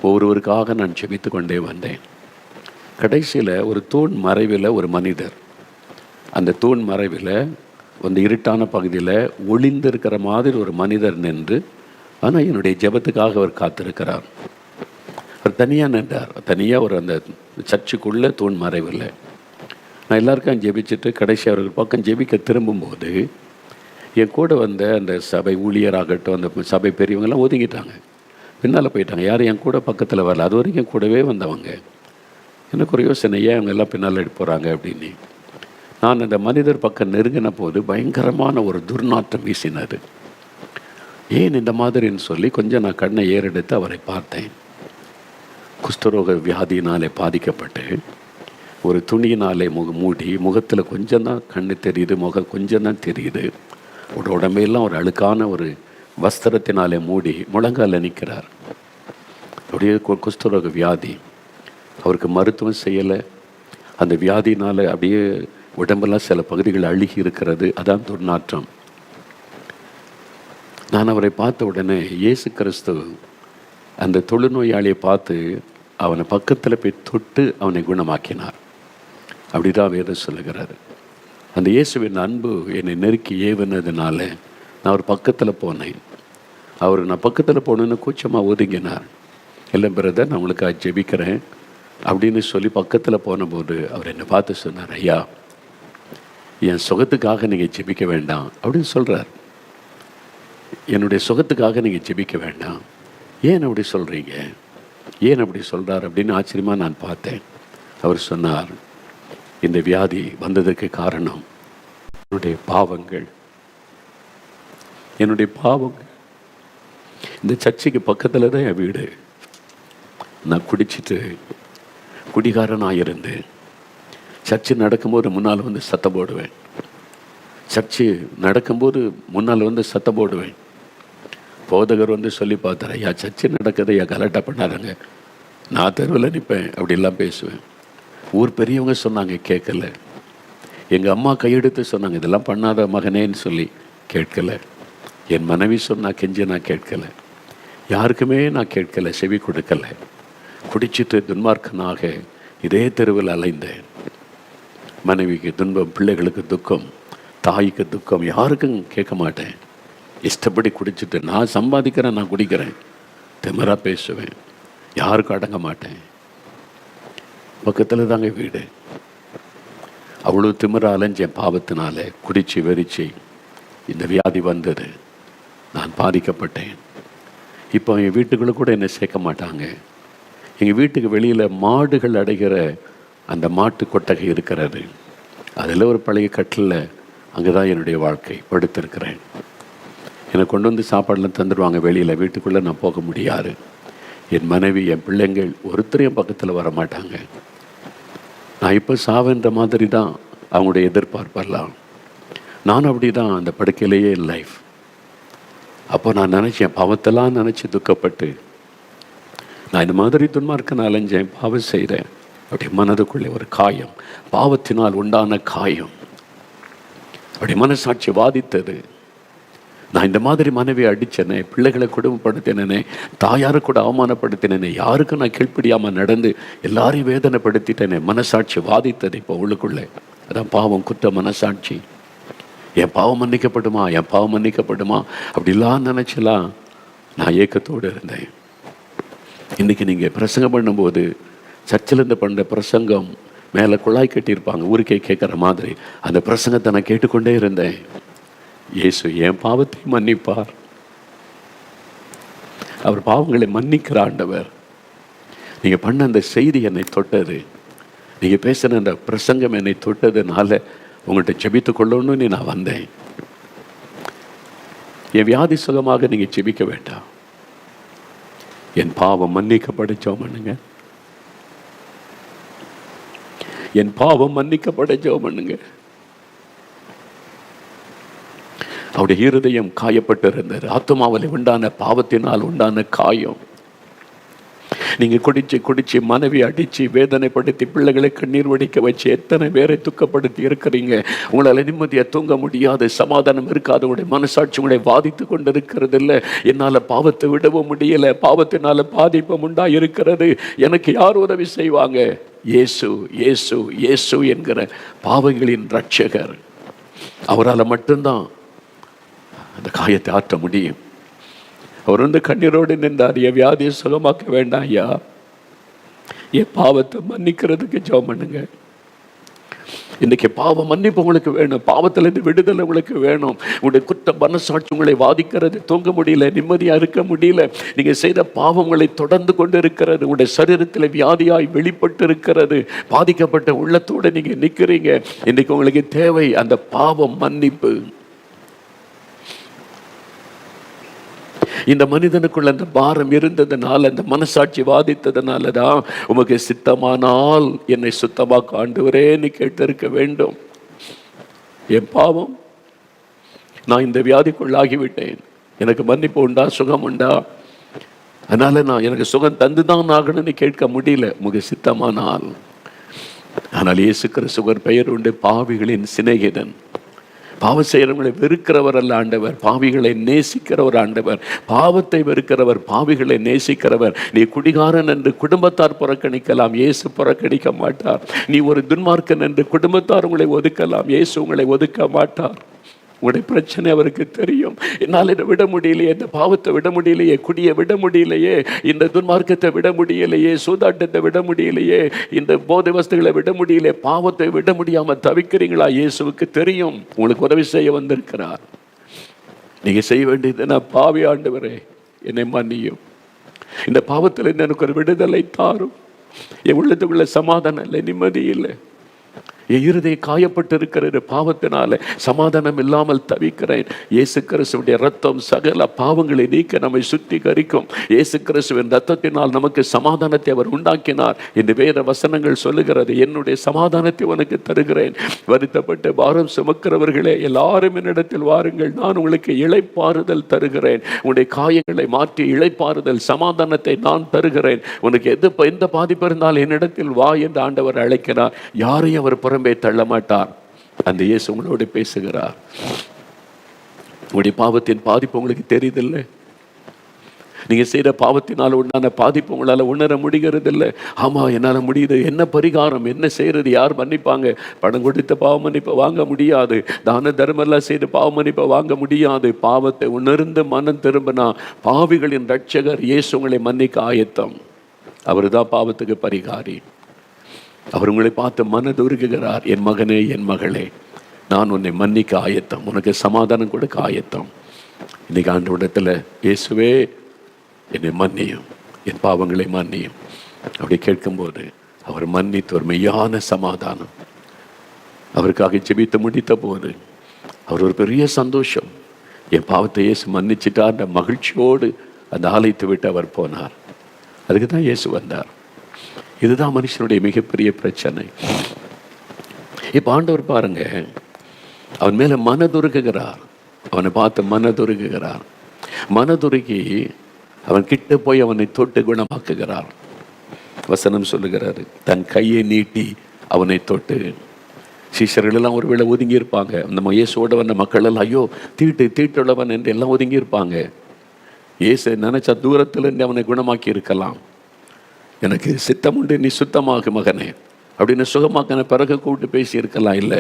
ஒவ்வொருவருக்காக நான் செபித்து கொண்டே வந்தேன். கடைசியில் ஒரு தூண் மறைவில் ஒரு மனிதர், அந்த தூண் மறைவில் அந்த இருட்டான பகுதியில் ஒளிந்திருக்கிற மாதிரி ஒரு மனிதர் நின்று, ஆனால் என்னுடைய ஜெபத்துக்காக அவர் காத்திருக்கிறார். அவர் தனியாக நின்றார், தனியாக ஒரு அந்த சர்ச்சுக்குள்ளே தூண் மறைவில். நான் எல்லாருக்கும் ஜெபிச்சுட்டு கடைசி அவர்கள் பக்கம் ஜெபிக்க திரும்பும்போது என் கூட வந்த அந்த சபை ஊழியராகட்டும், அந்த சபை பெரியவங்கெல்லாம் ஒதுங்கிட்டாங்க, பின்னால் போயிட்டாங்க. யாரும் என் கூட பக்கத்தில் வரல. அது வரைக்கும் கூடவே வந்தவங்க. எனக்கு ஒரு யோசனை, ஏன் அவங்க எல்லாம் பின்னால் போகிறாங்க அப்படின்னு. நான் அந்த மனிதர் பக்கம் நெருங்கின போது பயங்கரமான ஒரு துர்நாற்றம் வீசினது. ஏன் இந்த மாதிரின்னு சொல்லி கொஞ்சம் நான் கண்ணை ஏறெடுத்து அவரை பார்த்தேன். குஷ்டரோக வியாதியினாலே பாதிக்கப்பட்டு ஒரு துணியினாலே மூடி, முகத்தில் கொஞ்சம் தான் கண்ணு தெரியுது, முகம் கொஞ்சம் தான் தெரியுது. உடம்பெல்லாம் ஒரு அழுக்கான ஒரு வஸ்திரத்தினாலே மூடி முழங்கால நிற்கிறார். அப்படியே குஷ்டரோக வியாதி. அவருக்கு மருத்துவம் செய்யலை. அந்த வியாதினால் அப்படியே உடம்பெல்லாம் சில பகுதிகள் அழுகி இருக்கிறது. அதான் துர்நாற்றம். நான் அவரை பார்த்த உடனே இயேசு கிறிஸ்து அந்த தொழுநோயாளியை பார்த்து அவனை பக்கத்தில் போய் தொட்டு அவனை குணமாக்கினார். அப்படிதான் வேதம் சொல்லுகிறாரு. அந்த இயேசுவின் அன்பு என்னை நெருக்கி ஏவினதுனால நான் அவர் பக்கத்தில் போனேன். நான் பக்கத்தில் போனேன்னு கூச்சமாக ஒதுங்கினார். இல்லை பிரதர், நான் உங்களுக்கு ஜெபிக்கிறேன் அப்படின்னு சொல்லி பக்கத்தில் போனபோது அவர் என்னை பார்த்து சொன்னார், ஐயா, என் சுகத்துக்காக நீங்கள் ஜெபிக்க வேண்டாம் அப்படின்னு சொல்கிறார். என்னுடைய சுகத்துக்காக நீங்கள் ஜெபிக்க வேண்டாம். ஏன் அப்படி சொல்கிறீங்க, ஏன் அப்படி சொல்கிறார் அப்படின்னு ஆச்சரியமாக நான் பார்த்தேன். அவர் சொன்னார், இந்த வியாதி வந்ததுக்கு காரணம் என்னுடைய பாவங்கள். இந்த சர்ச்சைக்கு பக்கத்தில் தான் என் வீடு. நான் குடிச்சிட்டு குடிகாரனாக இருந்து சர்ச்சு நடக்கும்போது முன்னால் வந்து சத்தம் போடுவேன். சர்ச்சு நடக்கும்போது முன்னால் வந்து சத்தம் போடுவேன். போதகர் வந்து சொல்லி பார்த்தார், ஐயா சர்ச்சு நடக்குது, ஐயா கலாட்டா பண்ணாருங்க. நான் தெருவில் நிற்பேன், அப்படிலாம் பேசுவேன். ஊர் பெரியவங்க சொன்னாங்க, கேட்கல. எங்கள் அம்மா கையெடுத்து சொன்னாங்க, இதெல்லாம் பண்ணாத மகனேன்னு சொல்லி, கேட்கல. என் மனைவி சொன்னா கெஞ்சி நான் கேட்கல. யாருக்குமே நான் கேட்கல, செவி கொடுக்கல. குடிச்சிட்டு துன்மார்க்கனாக இதே தெருவில் அலைந்தேன். மனைவிக்கு துன்பம், பிள்ளைகளுக்கு துக்கம், தாய்க்கு துக்கம், யாருக்கும் கேட்க மாட்டேன். இஷ்டப்படி குடிச்சிட்டு நான் சம்பாதிக்கிறேன், நான் குடிக்கிறேன், திமிரா பேசுவேன், யாருக்கும் அடங்க மாட்டேன். பக்கத்தில் தாங்க வீடு. அவ்வளோ திமிரா அலைஞ்சேன் பாவத்தினால. குடிச்சு வெறிச்சு இந்த வியாதி வந்தது. நான் பாதிக்கப்பட்டேன். இப்போ என் வீட்டுக்குள்ளே கூட என்னை சேர்க்க மாட்டாங்க. எங்கள் வீட்டுக்கு வெளியில் மாடுகள் அடைகிற அந்த மாட்டு கொட்டகை இருக்கிறது. அதில் ஒரு பழைய கட்டில் அங்கே தான் என்னுடைய வாழ்க்கை. படுத்திருக்கிறேன். என்னை கொண்டு வந்து சாப்பாடெலாம் தந்துடுவாங்க வெளியில். வீட்டுக்குள்ளே நான் போக முடியாது. என் மனைவி, என் பிள்ளைங்கள் ஒருத்தரையும் பக்கத்தில் வர மாட்டாங்க. நான் இப்போ சாவேன்ற மாதிரி தான் அவங்களுடைய எதிர்பார்ப்பெல்லாம். நான் அப்படி தான் அந்த படுக்கையிலேயே என் லைஃப். அப்போ நான் நினச்சேன், பாவத்தெல்லாம் நினச்சி துக்கப்பட்டு நான் இந்த மாதிரி துன்மார்க்க நான் அலைஞ்சேன், பாவம் செய்கிறேன். அப்படி மனதுக்குள்ளே ஒரு காயம், பாவத்தினால் உண்டான காயம். அப்படி மனசாட்சி வாதித்தது. நான் இந்த மாதிரி மனைவியை அடித்தேனே, பிள்ளைகளை குடும்பப்படுத்தினேனே, தாயாரை கூட அவமானப்படுத்தினேனே, யாருக்கும் நான் கீழ்ப்படியாமல் நடந்து எல்லாரையும் வேதனைப்படுத்திட்டேனே, மனசாட்சி வாதித்தது இப்போ உள்ளுக்குள்ளே. அதான் பாவம், குற்ற மனசாட்சி. என் பாவம் மன்னிக்கப்படுமா, என் பாவம் மன்னிக்கப்படுமா அப்படிலாம் நினச்சலாம் நான் ஏக்கத்தோடு இருந்தேன். இன்றைக்கி நீங்கள் பிரசங்கம் பண்ணும்போது சர்ச்சிலேருந்து பண்ணுற பிரசங்கம் மேலே குழாய் கட்டியிருப்பாங்க, ஊருக்கே கேட்குற மாதிரி. அந்த பிரசங்கத்தை நான் கேட்டுக்கொண்டே இருந்தேன். இயேசு என் பாவத்தை மன்னிப்பார். அவர் பாவங்களை மன்னிக்கிற ஆண்டவர். நீங்கள் பண்ண அந்த செய்தி என்னை தொட்டது. நீங்கள் பேசின அந்த பிரசங்கம் என்னை தொட்டதுனால உங்கள்கிட்ட ஜெபித்து கொள்ளணும்னு நான் வந்தேன். என் வியாதி சுகமாக நீங்கள் ஜெபிக்க வேண்டாம். என் பாவம் மன்னிக்கப்பட ஜெபம் பண்ணுங்க. என் பாவம் மன்னிக்கப்பட ஜெபம் பண்ணுங்க. அவருடைய இருதயம் காயப்பட்டிருந்தார். ஆத்துமாவில் உண்டான பாவத்தினால் உண்டான காயம். நீங்கள் குடிச்சு மனைவி அடித்து வேதனைப்படுத்தி பிள்ளைகளை கண்ணீர் வடிக்க வச்சு எத்தனை பேரை துக்கப்படுத்தி இருக்கிறீங்க. உங்களால் நிம்மதியாக தூங்க முடியாது, சமாதானம் இருக்காது, உங்களுடைய மனசாட்சி உங்களை பாதித்து கொண்டு இருக்கிறது. இல்லை, என்னால் பாவத்தை விடவும் முடியலை, பாவத்தினால பாதிப்பு உண்டா இருக்கிறது, எனக்கு யார் உதவி செய்வாங்க? இயேசு இயேசு இயேசு என்கிற பாவங்களின் ரட்சகர். அவரால் மட்டும்தான் அந்த காயத்தை ஆற்ற முடியும். அவர் கண்ணீரோடு நின்றார். என் வியாதியை சுகமாக்க வேண்டாம் ஐயா, என் பாவத்தை மன்னிக்கிறதுக்கு ஜெபம் பண்ணுங்க. இன்னைக்கு பாவ மன்னிப்பு உங்களுக்கு வேணும், பாவத்திலிருந்து விடுதலை உங்களுக்கு வேணும். உங்களுடைய குற்ற மனசாட்சி உங்களை வாதிக்கிறது, தூங்க முடியல, நிம்மதியாக இருக்க முடியல, நீங்கள் செய்த பாவங்களை தொடர்ந்து கொண்டு இருக்கிறது, உங்களுடைய சரீரத்தில் வியாதியாய் வெளிப்பட்டு இருக்கிறது, பாதிக்கப்பட்ட உள்ளத்தோடு நீங்கள் நிற்கிறீங்க. இன்னைக்கு உங்களுக்கு தேவை அந்த பாவம் மன்னிப்பு. இந்த மனிதனுக்குள்ள அந்த பாரம் இருந்ததுனால, அந்த மனசாட்சி வாதித்ததுனால தான் உமக்கு சித்தமானால் என்னை சுத்தமாக ஆண்டவரேன்னு கேட்டிருக்க வேண்டும். என் பாவம், நான் இந்த வியாதிக்குள்ளாகிவிட்டேன், எனக்கு மன்னிப்பு உண்டா, சுகம் உண்டா, அதனால நான் எனக்கு சுகம் தந்துதான் ஆகணும்னு கேட்க முடியல. உமக்கு சித்தமானால். ஆனால் இயேசு கிறிஸ்துவின் பெயர் உண்டு பாவிகளின் சிநேகிதன். பாவம் செய்கிறவங்களை வெறுக்கிறவர் அல்ல ஆண்டவர், பாவிகளை நேசிக்கிறவர் ஆண்டவர். பாவத்தை வெறுக்கிறவர், பாவிகளை நேசிக்கிறவர். நீ குடிகாரன் என்று குடும்பத்தார் புறக்கணிக்கலாம், இயேசு புறக்கணிக்க மாட்டார். நீ ஒரு துன்மார்க்கன் என்று குடும்பத்தார் உங்களை ஒதுக்கலாம், இயேசு உங்களை ஒதுக்க மாட்டார். உங்களுடைய பிரச்சனை அவருக்கு தெரியும். என்னால் இதை விட முடியலையே, இந்த பாவத்தை விட முடியலையே, குடியை விட முடியலையே, இந்த துன்மார்க்கத்தை விட முடியலையே, சூதாட்டத்தை விட முடியலையே, இந்த போதை வஸ்துகளை விட முடியலையே, பாவத்தை விட முடியாமல் தவிக்கிறீங்களா? இயேசுவுக்கு தெரியும். உங்களுக்கு உதவி செய்ய வந்திருக்கிறார். நீங்க செய்ய வேண்டியது, நான் பாவி ஆண்டவரே என்னை மன்னியும், இந்த பாவத்தில் எனக்கு ஒரு விடுதலை தாரும், என் உள்ளத்துக்குள்ள சமாதானம் இல்லை, நிம்மதி இல்லை, என் இருதயம் காயப்பட்டு இருக்கிற பாவத்தினால சமாதானம் இல்லாமல் தவிக்கிறேன். இயேசு கிறிஸ்துவின் ரத்தம் சகல பாவங்களை நீக்க நம்மை சுத்திகரிக்கும். இயேசு கிறிஸ்துவின் ரத்தத்தினால் நமக்கு சமாதானத்தை அவர் உண்டாக்கினார் என்று வேத வசனங்கள் சொல்லுகிறது. என்னுடைய சமாதானத்தை உனக்கு தருகிறேன், வருத்தப்பட்டு பாரம் சுமக்கிறவர்களே எல்லாரும் என்னிடத்தில் வாருங்கள், நான் உங்களுக்கு இளைப்பாறுதல் தருகிறேன். உன்னுடைய காயங்களை மாற்றி இளைப்பாறுதல் சமாதானத்தை நான் தருகிறேன். உனக்கு எந்த பாதிப்பு இருந்தால் என்னிடத்தில் வா என்று ஆண்டவர் அழைக்கிறார். யாரையும் அவர் புறம்பே தள்ள மாட்டார். அந்த இயேசு உங்களோடு பேசுகிறார். உங்களுடைய பாவத்தின் பாதிப்பு உங்களுக்கு தெரியுதில்லை, நீங்க செய்த பாவத்தினால் உண்டான பாதிப்பு உங்களால உணர முடிகிறதில்லை. ஆமா, என்னால முடியுது, என்ன பரிகாரம், என்ன செய்யறது, யார் மன்னிப்பாங்க? பணம் கொடுத்த பாவ மன்னிப்பை வாங்க முடியாது, தான தர்மெல்லாம் செய்து பாவ மன்னிப்பை வாங்க முடியாது. பாவத்தை உணர்ந்து மனம் திரும்பினா பாவிகளின் ரட்சகர் இயேசு உங்களை மன்னிக்க ஆயத்தம். அவர் தான் பாவத்துக்கு பரிகாரி. அவர் உங்களை பார்த்து மனதுருகுகிறார். என் மகனே, என் மகளே, நான் உன்னை மன்னிக்க ஆயத்தம், உனக்கு சமாதானம் கொடுக்க ஆயத்தம். இன்னைக்கு ஆண்டவரிடத்தில், இயேசுவே என்னை மன்னியும், என் பாவங்களை மன்னியும் அப்படி கேட்கும்போது அவர் மன்னித்து ஒரு மெய்யான சமாதானம். அவருக்காக ஜெபித்து முடித்த போது அவர் ஒரு பெரிய சந்தோஷம், என் பாவத்தை இயேசு மன்னிச்சிட்டார் என்ற மகிழ்ச்சியோடு அந்த ஆலயத்தை விட்டு அவர் போனார். அதுக்கு தான் இயேசு வந்தார். இதுதான் மனுஷனுடைய மிகப்பெரிய பிரச்சனை. இப்ப ஆண்டவர் பாருங்க, அவன் மேல மனதுருகுகிறார், அவனை பார்த்து மனதுருகுகிறார். மனதுருகி அவன் கிட்ட போய் அவனை தொட்டு குணமாக்குகிறார். வசனம் சொல்லுகிறாரு, தன் கையை நீட்டி அவனை தொட்டு. சீஷர்கள் எல்லாம் ஒருவேளை ஒதுங்கி இருப்பாங்க. நம்ம இயேசுவோட வந்த மக்கள் எல்லாம் ஐயோ தீட்டுள்ளவன் என்று எல்லாம் ஒதுங்கி இருப்பாங்க. இயேசு நினைச்சா தூரத்துல இருந்து அவனை குணமாக்கி இருக்கலாம். எனக்கு சித்தம் உண்டு, நீ சுத்தமாக மகனே அப்படின்னு சுகமாக்கின பிறகு கூப்பிட்டு பேசி இருக்கலாம். இல்லை,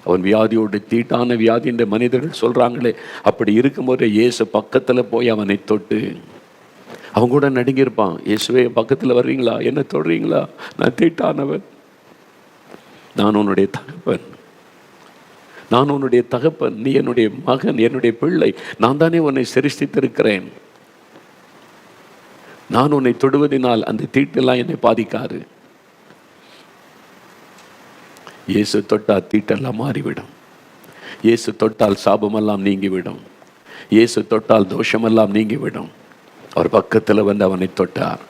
அவன் வியாதியோடு தீட்டான வியாதி என்ற மனிதர்கள் சொல்றாங்களே, அப்படி இருக்கும்போது இயேசு பக்கத்துல போய் அவனை தொட்டு, அவன் கூட நடுங்கியிருப்பான். இயேசுவே பக்கத்துல வர்றீங்களா, என்ன தொடுறீங்களா, நான் தீட்டானவன், நான் உன்னுடைய தகப்பன், நான் உன்னுடைய தகப்பன், நீ என்னுடைய மகன், என்னுடைய பிள்ளை, நான் தானே உன்னை சிருஷ்டித்திருக்கிறேன், நான் உன்னை தொடுவதனால் அந்த தீட்டெல்லாம் என்னை பாதிக்காது. இயேசு தொட்டால் தீட்டெல்லாம் மாறிவிடும். இயேசு தொட்டால் சாபமெல்லாம் நீங்கிவிடும். இயேசு தொட்டால் தோஷமெல்லாம் நீங்கிவிடும். அவர் பக்கத்தில் வந்து அவனை தொட்டார்.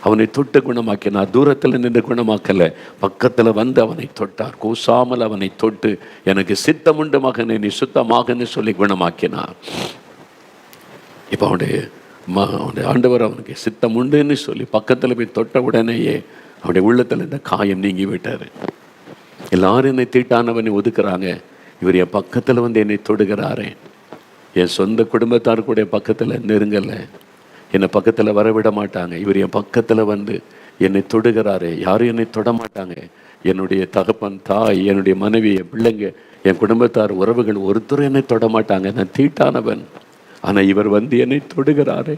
அவனை தொட்டு குணமாக்கினார். தூரத்தில் நின்று குணமாக்கல, பக்கத்தில் வந்து அவனை தொட்டார். கூசாமல் அவனை தொட்டு, எனக்கு சித்தமுண்டு மகனே, நீ சுத்தமாகன்னு சொல்லி குணமாக்கினார். இப்போ அவனுடைய ஆண்டவர் அவனுக்கு சித்தம் உண்டுன்னு சொல்லி பக்கத்தில் போய் தொட்ட உடனேயே அவனுடைய உள்ளத்தில் இந்த காயம் நீங்கி விட்டார். எல்லாரும் என்னை தீட்டானவனை ஒதுக்குறாங்க, இவர் என் பக்கத்தில் வந்து என்னை தொடுகிறாரே. என் சொந்த குடும்பத்தார் கூட பக்கத்தில் நெருங்கலை, என்னை பக்கத்தில் வரவிட மாட்டாங்க, இவர் என் பக்கத்தில் வந்து என்னை தொடுகிறாரே. யாரும் என்னை தொட மாட்டாங்க, என்னுடைய தகப்பன், தாய், என்னுடைய மனைவி, என் பிள்ளைங்க, என் குடும்பத்தார், உறவுகள் ஒருத்தரும் என்னை தொட மாட்டாங்க, நான் தீட்டானவன். ஆனால் இவர் வந்து என்னை தொடுகிறாரே.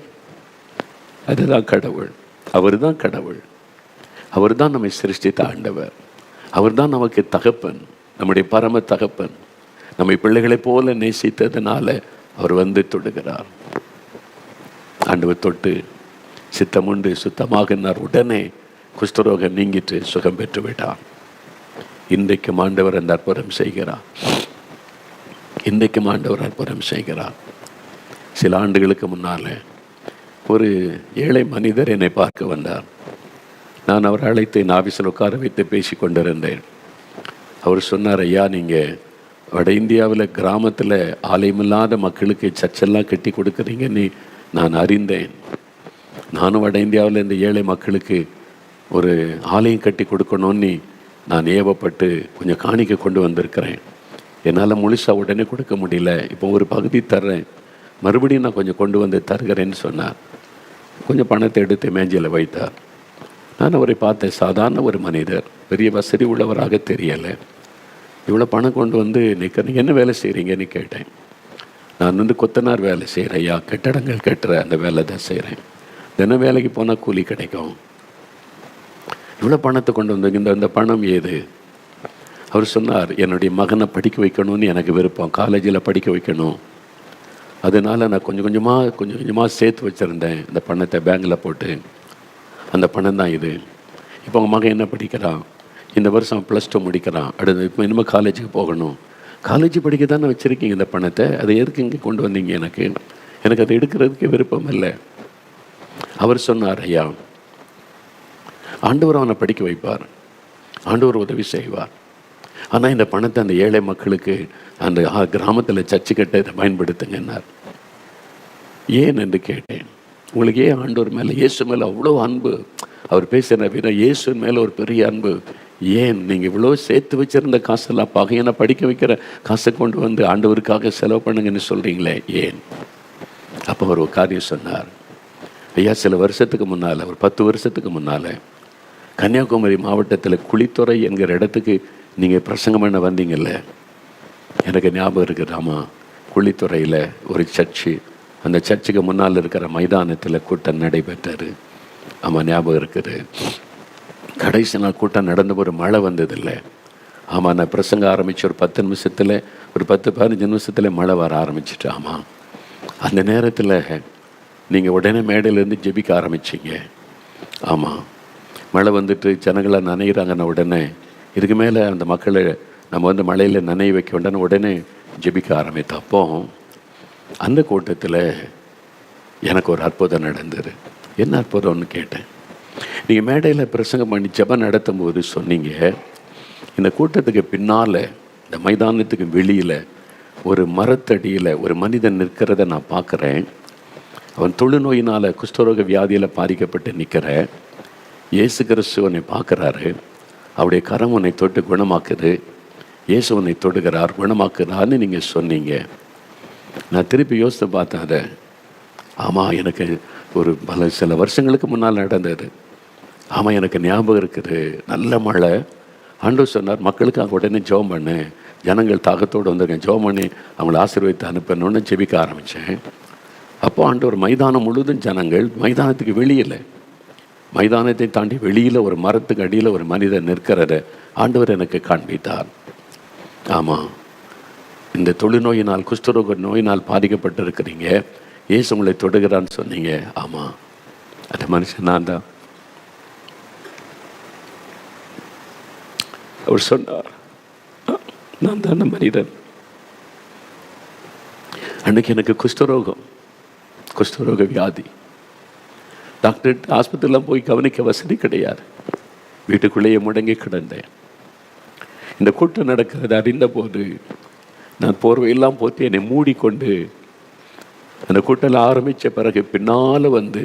அதுதான் கடவுள். அவர் தான் கடவுள். அவர் தான் நம்மை சிருஷ்டித்த ஆண்டவர். அவர் தான் நமக்கு தகப்பன், நம்முடைய பரம தகப்பன். நம்மை பிள்ளைகளைப் போல நேசித்ததுனால அவர் வந்து தொடுகிறார். ஆண்டவர் தொட்டு சித்தமுண்டு சுத்தமாகினார். உடனே குஷ்டரோகம் நீங்கிட்டு சுகம் பெற்று விட்டார். இன்றைக்கும் ஆண்டவர் அந்த அற்புதம் செய்கிறார். இன்றைக்கும் ஆண்டவர் அற்புதம் செய்கிறார். சில ஆண்டுகளுக்கு முன்னால் ஒரு ஏழை மனிதர் என்னை பார்க்க வந்தார். நான் அவரை அழைத்து என் ஆஃபீஸில் உட்கார வைத்து பேசி கொண்டிருந்தேன். அவர் சொன்னார், ஐயா, நீங்கள் வட இந்தியாவில் கிராமத்தில் ஆலயமில்லாத மக்களுக்கு சர்ச்செல்லாம் கட்டி கொடுக்குறீங்கன்னு நான் அறிந்தேன். நானும் வட இந்தியாவில் இந்த ஏழை மக்களுக்கு ஒரு ஆலயம் கட்டி கொடுக்கணும்னு நான் ஏவப்பட்டு கொஞ்சம் காணிக்க கொண்டு வந்திருக்கிறேன். என்னால் முழுசாக உடனே கொடுக்க முடியல, இப்போ ஒரு பகுதி தர்றேன், மறுபடியும் நான் கொஞ்சம் கொண்டு வந்து தருகிறேன்னு சொன்னார். கொஞ்சம் பணத்தை எடுத்து மேஜையில் வைத்தார். நான் அவரை பார்த்தேன். சாதாரண ஒரு மனிதர், பெரிய வசதி உள்ளவராக தெரியலை. இவ்வளோ பணம் கொண்டு வந்து நீங்கள் என்ன வேலை செய்கிறீங்கன்னு கேட்டேன். நான் வந்து கொத்தனார் வேலை செய்கிறேன் ஐயா, கட்டடங்கள் கட்டுற அந்த வேலை தான் செய்கிறேன். தினம் வேலைக்கு போனால் கூலி கிடைக்கும். இவ்வளோ பணத்தை கொண்டு வந்து இந்த பணம் ஏது? அவர் சொன்னார், என்னுடைய மகனை படிக்க வைக்கணும்னு எனக்கு விருப்பம், காலேஜில் படிக்க வைக்கணும். அதனால் நான் கொஞ்சம் கொஞ்சமாக சேர்த்து வச்சுருந்தேன் இந்த பணத்தை பேங்கில் போட்டு. அந்த பணம் தான் இது. இப்போ உங்கள் மகன் என்ன படிக்கிறான்? இந்த வருஷம் +2 முடிக்கிறான். அடுத்து இப்போ இனிமேல் காலேஜுக்கு போகணும். காலேஜ் படிக்க தானே வச்சுருக்கீங்க இந்த பணத்தை, அதை எதுக்கு இங்கே கொண்டு வந்தீங்க? எனக்கு அதை எடுக்கிறதுக்கு விருப்பம் இல்லை. அவர் சொன்னார், ஐயா, ஆண்டவர் அவனை படிக்க வைப்பார், ஆண்டவர் உதவி செய்வார். ஆனால் இந்த பணத்தை அந்த ஏழை மக்களுக்கு அந்த கிராமத்தில் சர்ச்சு கட்ட இதை பயன்படுத்துங்கன்னார். ஏன் என்று கேட்டேன். உங்களுக்கு ஏன் ஆண்டவர் மேலே, இயேசு மேலே அவ்வளோ அன்பு? அவர் பேசுகிற விதம், இயேசுவின் மேலே ஒரு பெரிய அன்பு. ஏன் நீங்கள் இவ்வளோ சேர்த்து வச்சுருந்த காசெல்லாம் பகையனை படிக்க வைக்கிற காசை கொண்டு வந்து ஆண்டவருக்காக செலவு பண்ணுங்கன்னு சொல்கிறீங்களே, ஏன்? அப்போ அவர் ஒரு காரியம் சொன்னார். ஐயா, சில வருஷத்துக்கு முன்னால், ஒரு 10 வருஷத்துக்கு முன்னால் கன்னியாகுமரி மாவட்டத்தில் குளித்துறை என்கிற இடத்துக்கு நீங்கள் பிரசங்கம் பண்ண வந்தீங்கல்ல, எனக்கு ஞாபகம் இருக்குது. ஆமாம், குளித்துறையில் ஒரு சர்ச்சு, அந்த சர்ச்சுக்கு முன்னால் இருக்கிற மைதானத்தில் கூட்டம் நடைபெற்றார். ஆமாம், ஞாபகம் இருக்குது. கடைசி நாள் கூட்டம் நடந்த ஒரு மழை வந்ததில்லை. ஆமாம், நான் பிரசங்க ஆரம்பித்து ஒரு 10 நிமிஷத்தில், ஒரு 10-15 நிமிஷத்தில் மழை வர ஆரம்பிச்சிட்டு. ஆமாம், அந்த நேரத்தில் நீங்கள் உடனே மேடையிலேருந்து ஜெபிக்க ஆரம்பிச்சிங்க. ஆமாம், மழை வந்துட்டு ஜனங்களை நனைகிறாங்கன்னு உடனே இதுக்கு மேலே அந்த மக்களை நம்ம வந்து மழையில் நனைய வைக்க வேண்டாம்னு உடனே ஜெபிக்க ஆரம்பித்தோம். அப்போ அந்த கூட்டத்தில் எனக்கு ஒரு அற்புதம் நடந்தது. என்ன அற்புதம்னு கேட்டேன். நீங்கள் மேடையில் பிரசங்கம் பண்ணி ஜெபம் நடத்தும் போது சொன்னீங்க, இந்த கூட்டத்துக்கு பின்னால், இந்த மைதானத்துக்கு வெளியில் ஒரு மரத்தடியில் ஒரு மனிதன் நிற்கிறத நான் பார்க்குறேன். அவன் தொழுநோயினால், குஷ்டரோக வியாதியில் பாதிக்கப்பட்டு நிற்கிற இயேசு கிறிஸ்து உன்னை பார்க்குறாரு. அவருடைய கரம் உன்னை தொட்டு குணமாக்குது. இயேசு உன்னை தொடுகிறார், குணமாக்குறான்னு நீங்கள் சொன்னீங்க. நான் திருப்பி யோசித்து பார்த்தேன் அதை. ஆமாம், எனக்கு ஒரு சில வருஷங்களுக்கு முன்னால் நடந்தது. ஆமாம், எனக்கு ஞாபகம் இருக்குது. நல்ல மழை. ஆண்டவர் சொன்னார், மக்களுக்காக உடனே ஜெபம் பண்ணு, ஜனங்கள் தாகத்தோடு வந்திருக்கேன், ஜெபம் பண்ணி அவங்கள ஆசீர்வதித்து அனுப்பணுன்னு ஜெபிக்க ஆரம்பித்தேன். அப்போ ஆண்டவர் மைதானம் முழுதும் ஜனங்கள், மைதானத்துக்கு வெளியில், மைதானத்தை தாண்டி வெளியில் ஒரு மரத்துக்கு அடியில் ஒரு மனிதன் நிற்கிறத ஆண்டவர் எனக்கு காண்பித்தார். ஆமாம், இந்த தொழுநோயினால், குஷ்டரோக நோயினால் பாதிக்கப்பட்டு இருக்கிறீங்க, இயேசு உங்களை தொடுகிறான்னு சொன்னீங்க. ஆமாம், அந்த மனுஷன் நான் தான். அவர் சொன்னார், நான் தான் அந்த மனிதன். அன்னைக்கு எனக்கு குஷ்டரோக வியாதி. டாக்டர் ஆஸ்பத்திரிலாம் போய் கவனிக்க வசதி கிடையாது. வீட்டுக்குள்ளேயே முடங்கி கிடந்தேன். இந்த கூட்டம் நடக்கிறது அறிந்த போது நான் போர்வையெல்லாம் போட்டு என்னை மூடிக்கொண்டு அந்த கூட்டம் ஆரம்பித்த பிறகு பின்னால் வந்து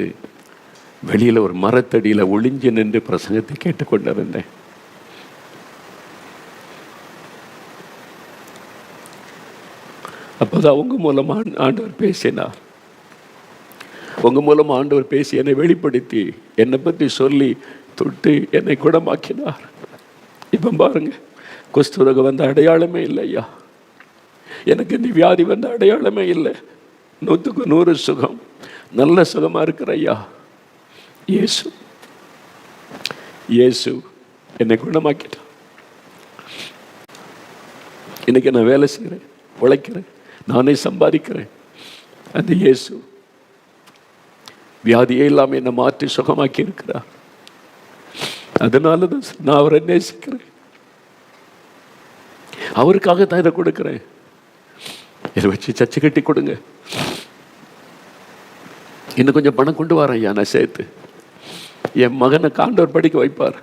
வெளியில் ஒரு மரத்தடியில் ஒளிஞ்சு நின்று பிரசங்கத்தை கேட்டுக்கொண்டிருந்தேன். அப்போதான் உங்க மூலமா ஆண்டவர் பேசினார். உங்க மூலமா ஆண்டவர் பேசி என்னை வெளிப்படுத்தி என்னை பற்றி சொல்லி தொட்டு என்னை குணமாக்கினார். இப்போ பாருங்க, குஷ்டரோகம் வந்த அடையாளமே இல்லை ஐயா. எனக்கு இந்த வியாதி வந்த அடையாளமே இல்லை. 100க்கு 100 சுகம், நல்ல சுகமா இருக்கிற ஐயா. இயேசு இயேசு என்னை குணமாக்கிட்டான். இன்னைக்கு நான் வேலை செய்கிறேன், உழைக்கிறேன், நானே சம்பாதிக்கிறேன். அந்த இயேசு வியாதியே இல்லாமல் என்னை மாற்றி சுகமாக்கி இருக்கிறார். அதனால தான் நான் அவரை நேசிக்கிறேன். அவருக்காக தான் இதை கொடுக்கிறேன். இதை வச்சு சர்ச்சை கட்டி கொடுங்க. இன்னும் கொஞ்சம் பணம் கொண்டு வரேன் ஐயா, நான் சேர்த்து என் மகனை ஆண்டவர் படிக்க வைப்பார்.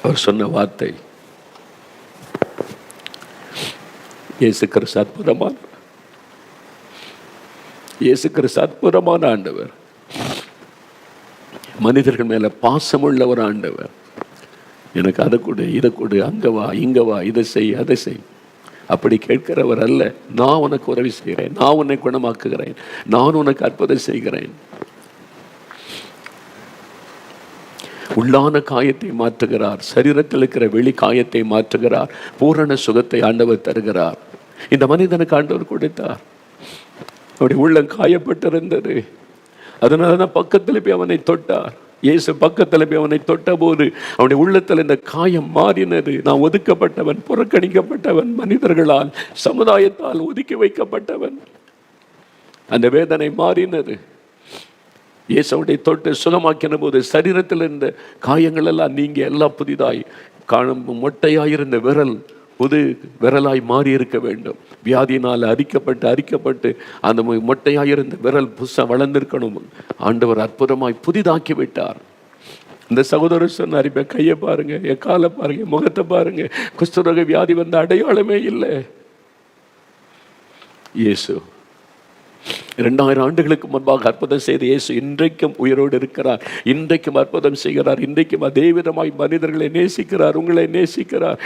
அவர் சொன்ன வார்த்தை, இயேசு கிறிஸ்து அற்புதமான, இயேசு கிறிஸ்து அற்புதமான ஆண்டவர். மனிதர்கள் மேல பாசமுள்ள ஒரு ஆண்டவர். எனக்கு அதை கொடு, இதை கொடு, அங்க வா, இங்க வா, இதை செய், அதை செய், அப்படி கேட்கிறவர் அல்ல. நான் உனக்கு உதவி செய்கிறேன், நான் உன்னை குணமாக்குகிறேன், நான் உனக்கு அற்புதம் செய்கிறேன். உள்ளான காயத்தை மாற்றுகிறார், சரீரத்தில் இருக்கிற வெளி காயத்தை மாற்றுகிறார், பூரண சுகத்தை ஆண்டவர் தருகிறார். இந்த மனிதனுக்கு ஆண்டவர் கொடுத்தார். அவருடைய உள்ளம் காயப்பட்டிருந்தது. அதனாலதான் பக்கத்தில் போய் அவனை தொட்டார். இயேசு பக்கத்தில் போய் அவனை தொட்ட போது அவனுடைய உள்ளத்தில் இந்த காயம் மாறினது. நான் ஒதுக்கப்பட்டவன், புறக்கணிக்கப்பட்டவன், மனிதர்களால், சமுதாயத்தால் ஒதுக்கி வைக்கப்பட்டவன். அந்த வேதனை மாறினது. இயேசுவை தொட்டு சுகமாக்கின போது சரீரத்தில் இருந்த காயங்கள் எல்லாம் நீங்க எல்லாம் புதிதாய் காணும். மொட்டையாயிருந்த விரல் புது விரலாய் மாறி இருக்க வேண்டும். வியாதியினால் அரிக்கப்பட்டு அந்த மொட்டையாயிருந்த விரல் புதுசாக வளர்ந்திருக்கணும். ஆண்டவர் அற்புதமாய் புதிதாக்கி விட்டார். இந்த சகோதரர் சொன்னார், இப்ப கையை பாருங்க, என் காலை பாருங்க, முகத்தை பாருங்க, குஷ்டரோக வியாதி வந்த அடையாளமே இல்லை. இயேசு 2000 ஆண்டுகளுக்கு முன்பாக அற்புதம் செய்த இயேசு இன்றைக்கும் உயிரோடு இருக்கிறார். இன்றைக்கும் அற்புதம் செய்கிறார். இன்றைக்கும் அதே விதமாய் மனிதர்களை நேசிக்கிறார், உங்களை நேசிக்கிறார்.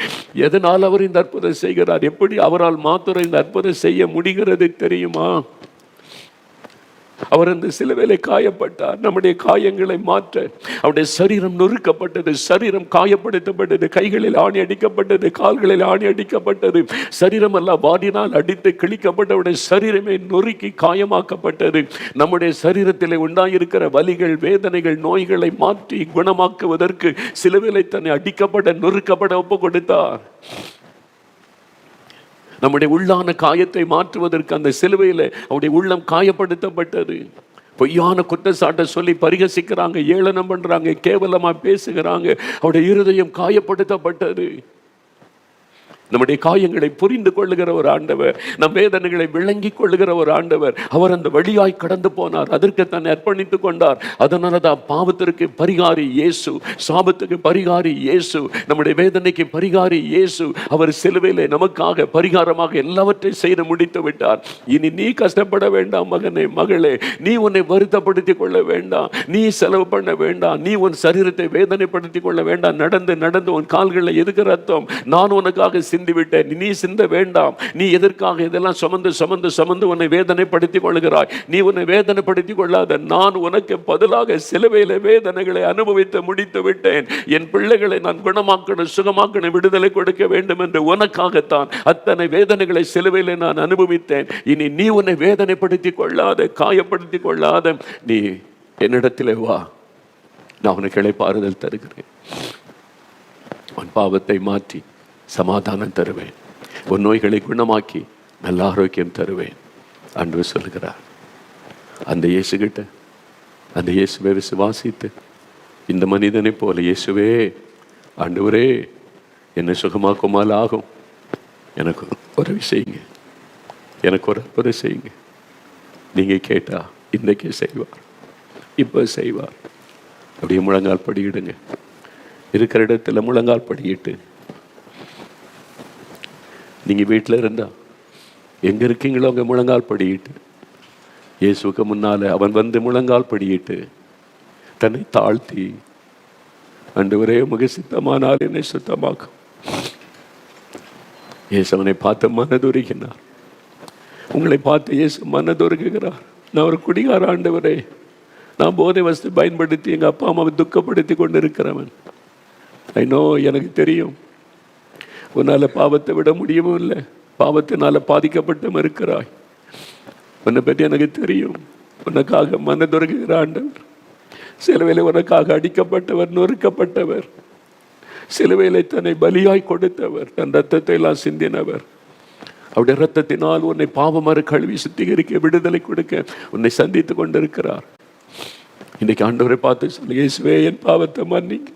எதனால் அவர் இந்த அற்புதம் செய்கிறார்? எப்படி அவரால் மாத்திரம் இந்த அற்புதம் செய்ய முடிகிறது தெரியுமா? அவர் அந்த சிலுவையிலே காயப்பட்டார். நம்முடைய காயங்களை மாற்ற அவருடைய சரீரம் நொறுக்கப்பட்டது, சரீரம் காயப்படுத்தப்பட்டது, கைகளில் ஆணி அடிக்கப்பட்டது, கால்களில் ஆணி அடிக்கப்பட்டது, சரீரம் எல்லாம் வாடினால் அடித்து கிழிக்கப்பட்ட அவருடைய சரீரமே நொறுக்கி காயமாக்கப்பட்டது. நம்முடைய சரீரத்தில் உண்டாயிருக்கிற வலிகள், வேதனைகள், நோய்களை மாற்றி குணமாக்குவதற்கு சிலுவையிலே தன்னை அடிக்கப்பட நொறுக்கப்பட ஒப்பு கொடுத்தார். நம்முடைய உள்ளான காயத்தை மாற்றுவதற்கு அந்த சிலுவையில் அவருடைய உள்ளம் காயப்படுத்தப்பட்டது. பொய்யான குற்றச்சாட்டை சொல்லி பரிகசிக்கிறாங்க, ஏளனம் பண்றாங்க, கேவலமா பேசுகிறாங்க. அவருடைய இருதயம் காயப்படுத்தப்பட்டது. நம்முடைய காயங்களை புரிந்து கொள்ளுகிற ஒரு ஆண்டவர், நம் வேதனைகளை விளங்கி கொள்ளுகிற ஒரு ஆண்டவர். அவர் அந்த வழியாய் கடந்து போனார், அதற்கு தன்னை அர்ப்பணித்துக் கொண்டார். அதனாலதான் பாவத்திற்கு பரிகாரி இயேசு, சாபத்துக்கு பரிகாரி இயேசு, நம்முடைய வேதனைக்கு பரிகாரி இயேசு. அவர் சிலுவையிலே நமக்காக பரிகாரமாக எல்லாவற்றையும் செய்து முடித்து விட்டார். இனி நீ கஷ்டப்பட வேண்டாம் மகனே, மகளே. நீ உன்னை வருத்தப்படுத்திக் கொள்ள வேண்டாம், நீ செலவு பண்ண வேண்டாம், நீ உன் சரீரத்தை வேதனைப்படுத்திக் கொள்ள வேண்டாம். நடந்து நடந்து உன் கால்களில் எதுக்கு ரத்தம்? நான் உனக்காக சிந்திவிட்டேன், நீ சிந்த வேண்டாம். நீ எதற்காக இதெல்லாம் சுமந்து சுமந்து சுமந்து உன்னை வேதனைப்படுத்திக் கொள்கிறாய்? நீ உன்னை வேதனைப்படுத்திக் கொள்ளாத. நான் உனக்கு பதிலாக சிலுவையில வேதனைகளை அனுபவித்து முடித்து விட்டேன். என் பிள்ளைகளை நான் குணமாக்கணும், சுகமாக்கணும், விடுதலை கொடுக்க வேண்டும் என்று உனக்காகத்தான் அத்தனை வேதனைகளை சிலுவையில நான் அனுபவித்தேன். இனி நீ உன்னை வேதனைப்படுத்திக் கொள்ளாத, காயப்படுத்திக் கொள்ளாத. நீ என்னிடத்திலே வா, நான் உனக்கு இளைப்பாறுதல் தருகிறேன். உன் பாவத்தை மாற்றி சமாதானம் தருவேன், உன் நோய்களை குணமாக்கி நல்ல ஆரோக்கியம் தருவேன் ஆண்டவர் சொல்லுகிறார். அந்த இயேசுகிட்ட, அந்த இயேசுவை விசுவாசித்து இந்த மனிதனை போல, இயேசுவே ஆண்டவரே என்னை சுகமாக்குமால் ஆகும், எனக்கு உதவி செய்யுங்க, எனக்கு ஒரு அற்புதம் செய்யுங்க. நீங்க கேட்டா இன்றைக்கே செய்வார், இப்போ செய்வார். அப்படியே முழங்கால் படியிடுங்க. இருக்கிற இடத்துல முழங்கால் படியிட்டு, நீங்கள் வீட்டில் இருந்தால் எங்க இருக்கீங்களோ அங்கே முழங்கால் படியிட்டு இயேசுக்கு முன்னால அவன் வந்து முழங்கால் படியிட்டு தன்னை தாழ்த்தி, ஆண்டவரே உமக்கு சித்தமானால் என்னை சுத்தமாக்கும். இயேசு அவனை பார்த்து மனதுருகினார். உங்களை பார்த்து இயேசு மனதுருகுகிறார். நான் ஒரு குடிகார ஆண்டவரே, நான் போதை வஸ்து பயன்படுத்தி எங்கள் அப்பா அம்மாவை துக்கப்படுத்தி கொண்டு இருக்கிறவன். ஐநோ, எனக்கு தெரியும் உன்னால் பாவத்தை விட முடியவும் இல்லை, பாவத்தினால பாதிக்கப்பட்டும் இருக்கிறாய். உன்னை பற்றி எனக்கு தெரியும். உனக்காக மனதுருகுகிற ஆண்டவர், சிலுவையிலே உனக்காக அடிக்கப்பட்டவர், நொறுக்கப்பட்டவர், சிலுவையிலே தன்னை பலியாய் கொடுத்தவர், தன் ரத்தத்தை எல்லாம் சிந்தினவர். அவருடைய ரத்தத்தினால் உன்னை பாவமறு கழுவி சுத்திகரிக்க, விடுதலை கொடுக்க உன்னை சந்தித்து கொண்டிருக்கிறார். இன்னைக்கு ஆண்டவரை பார்த்து சொல்லு, இயேசுவே என் பாவத்தை மன்னிங்க,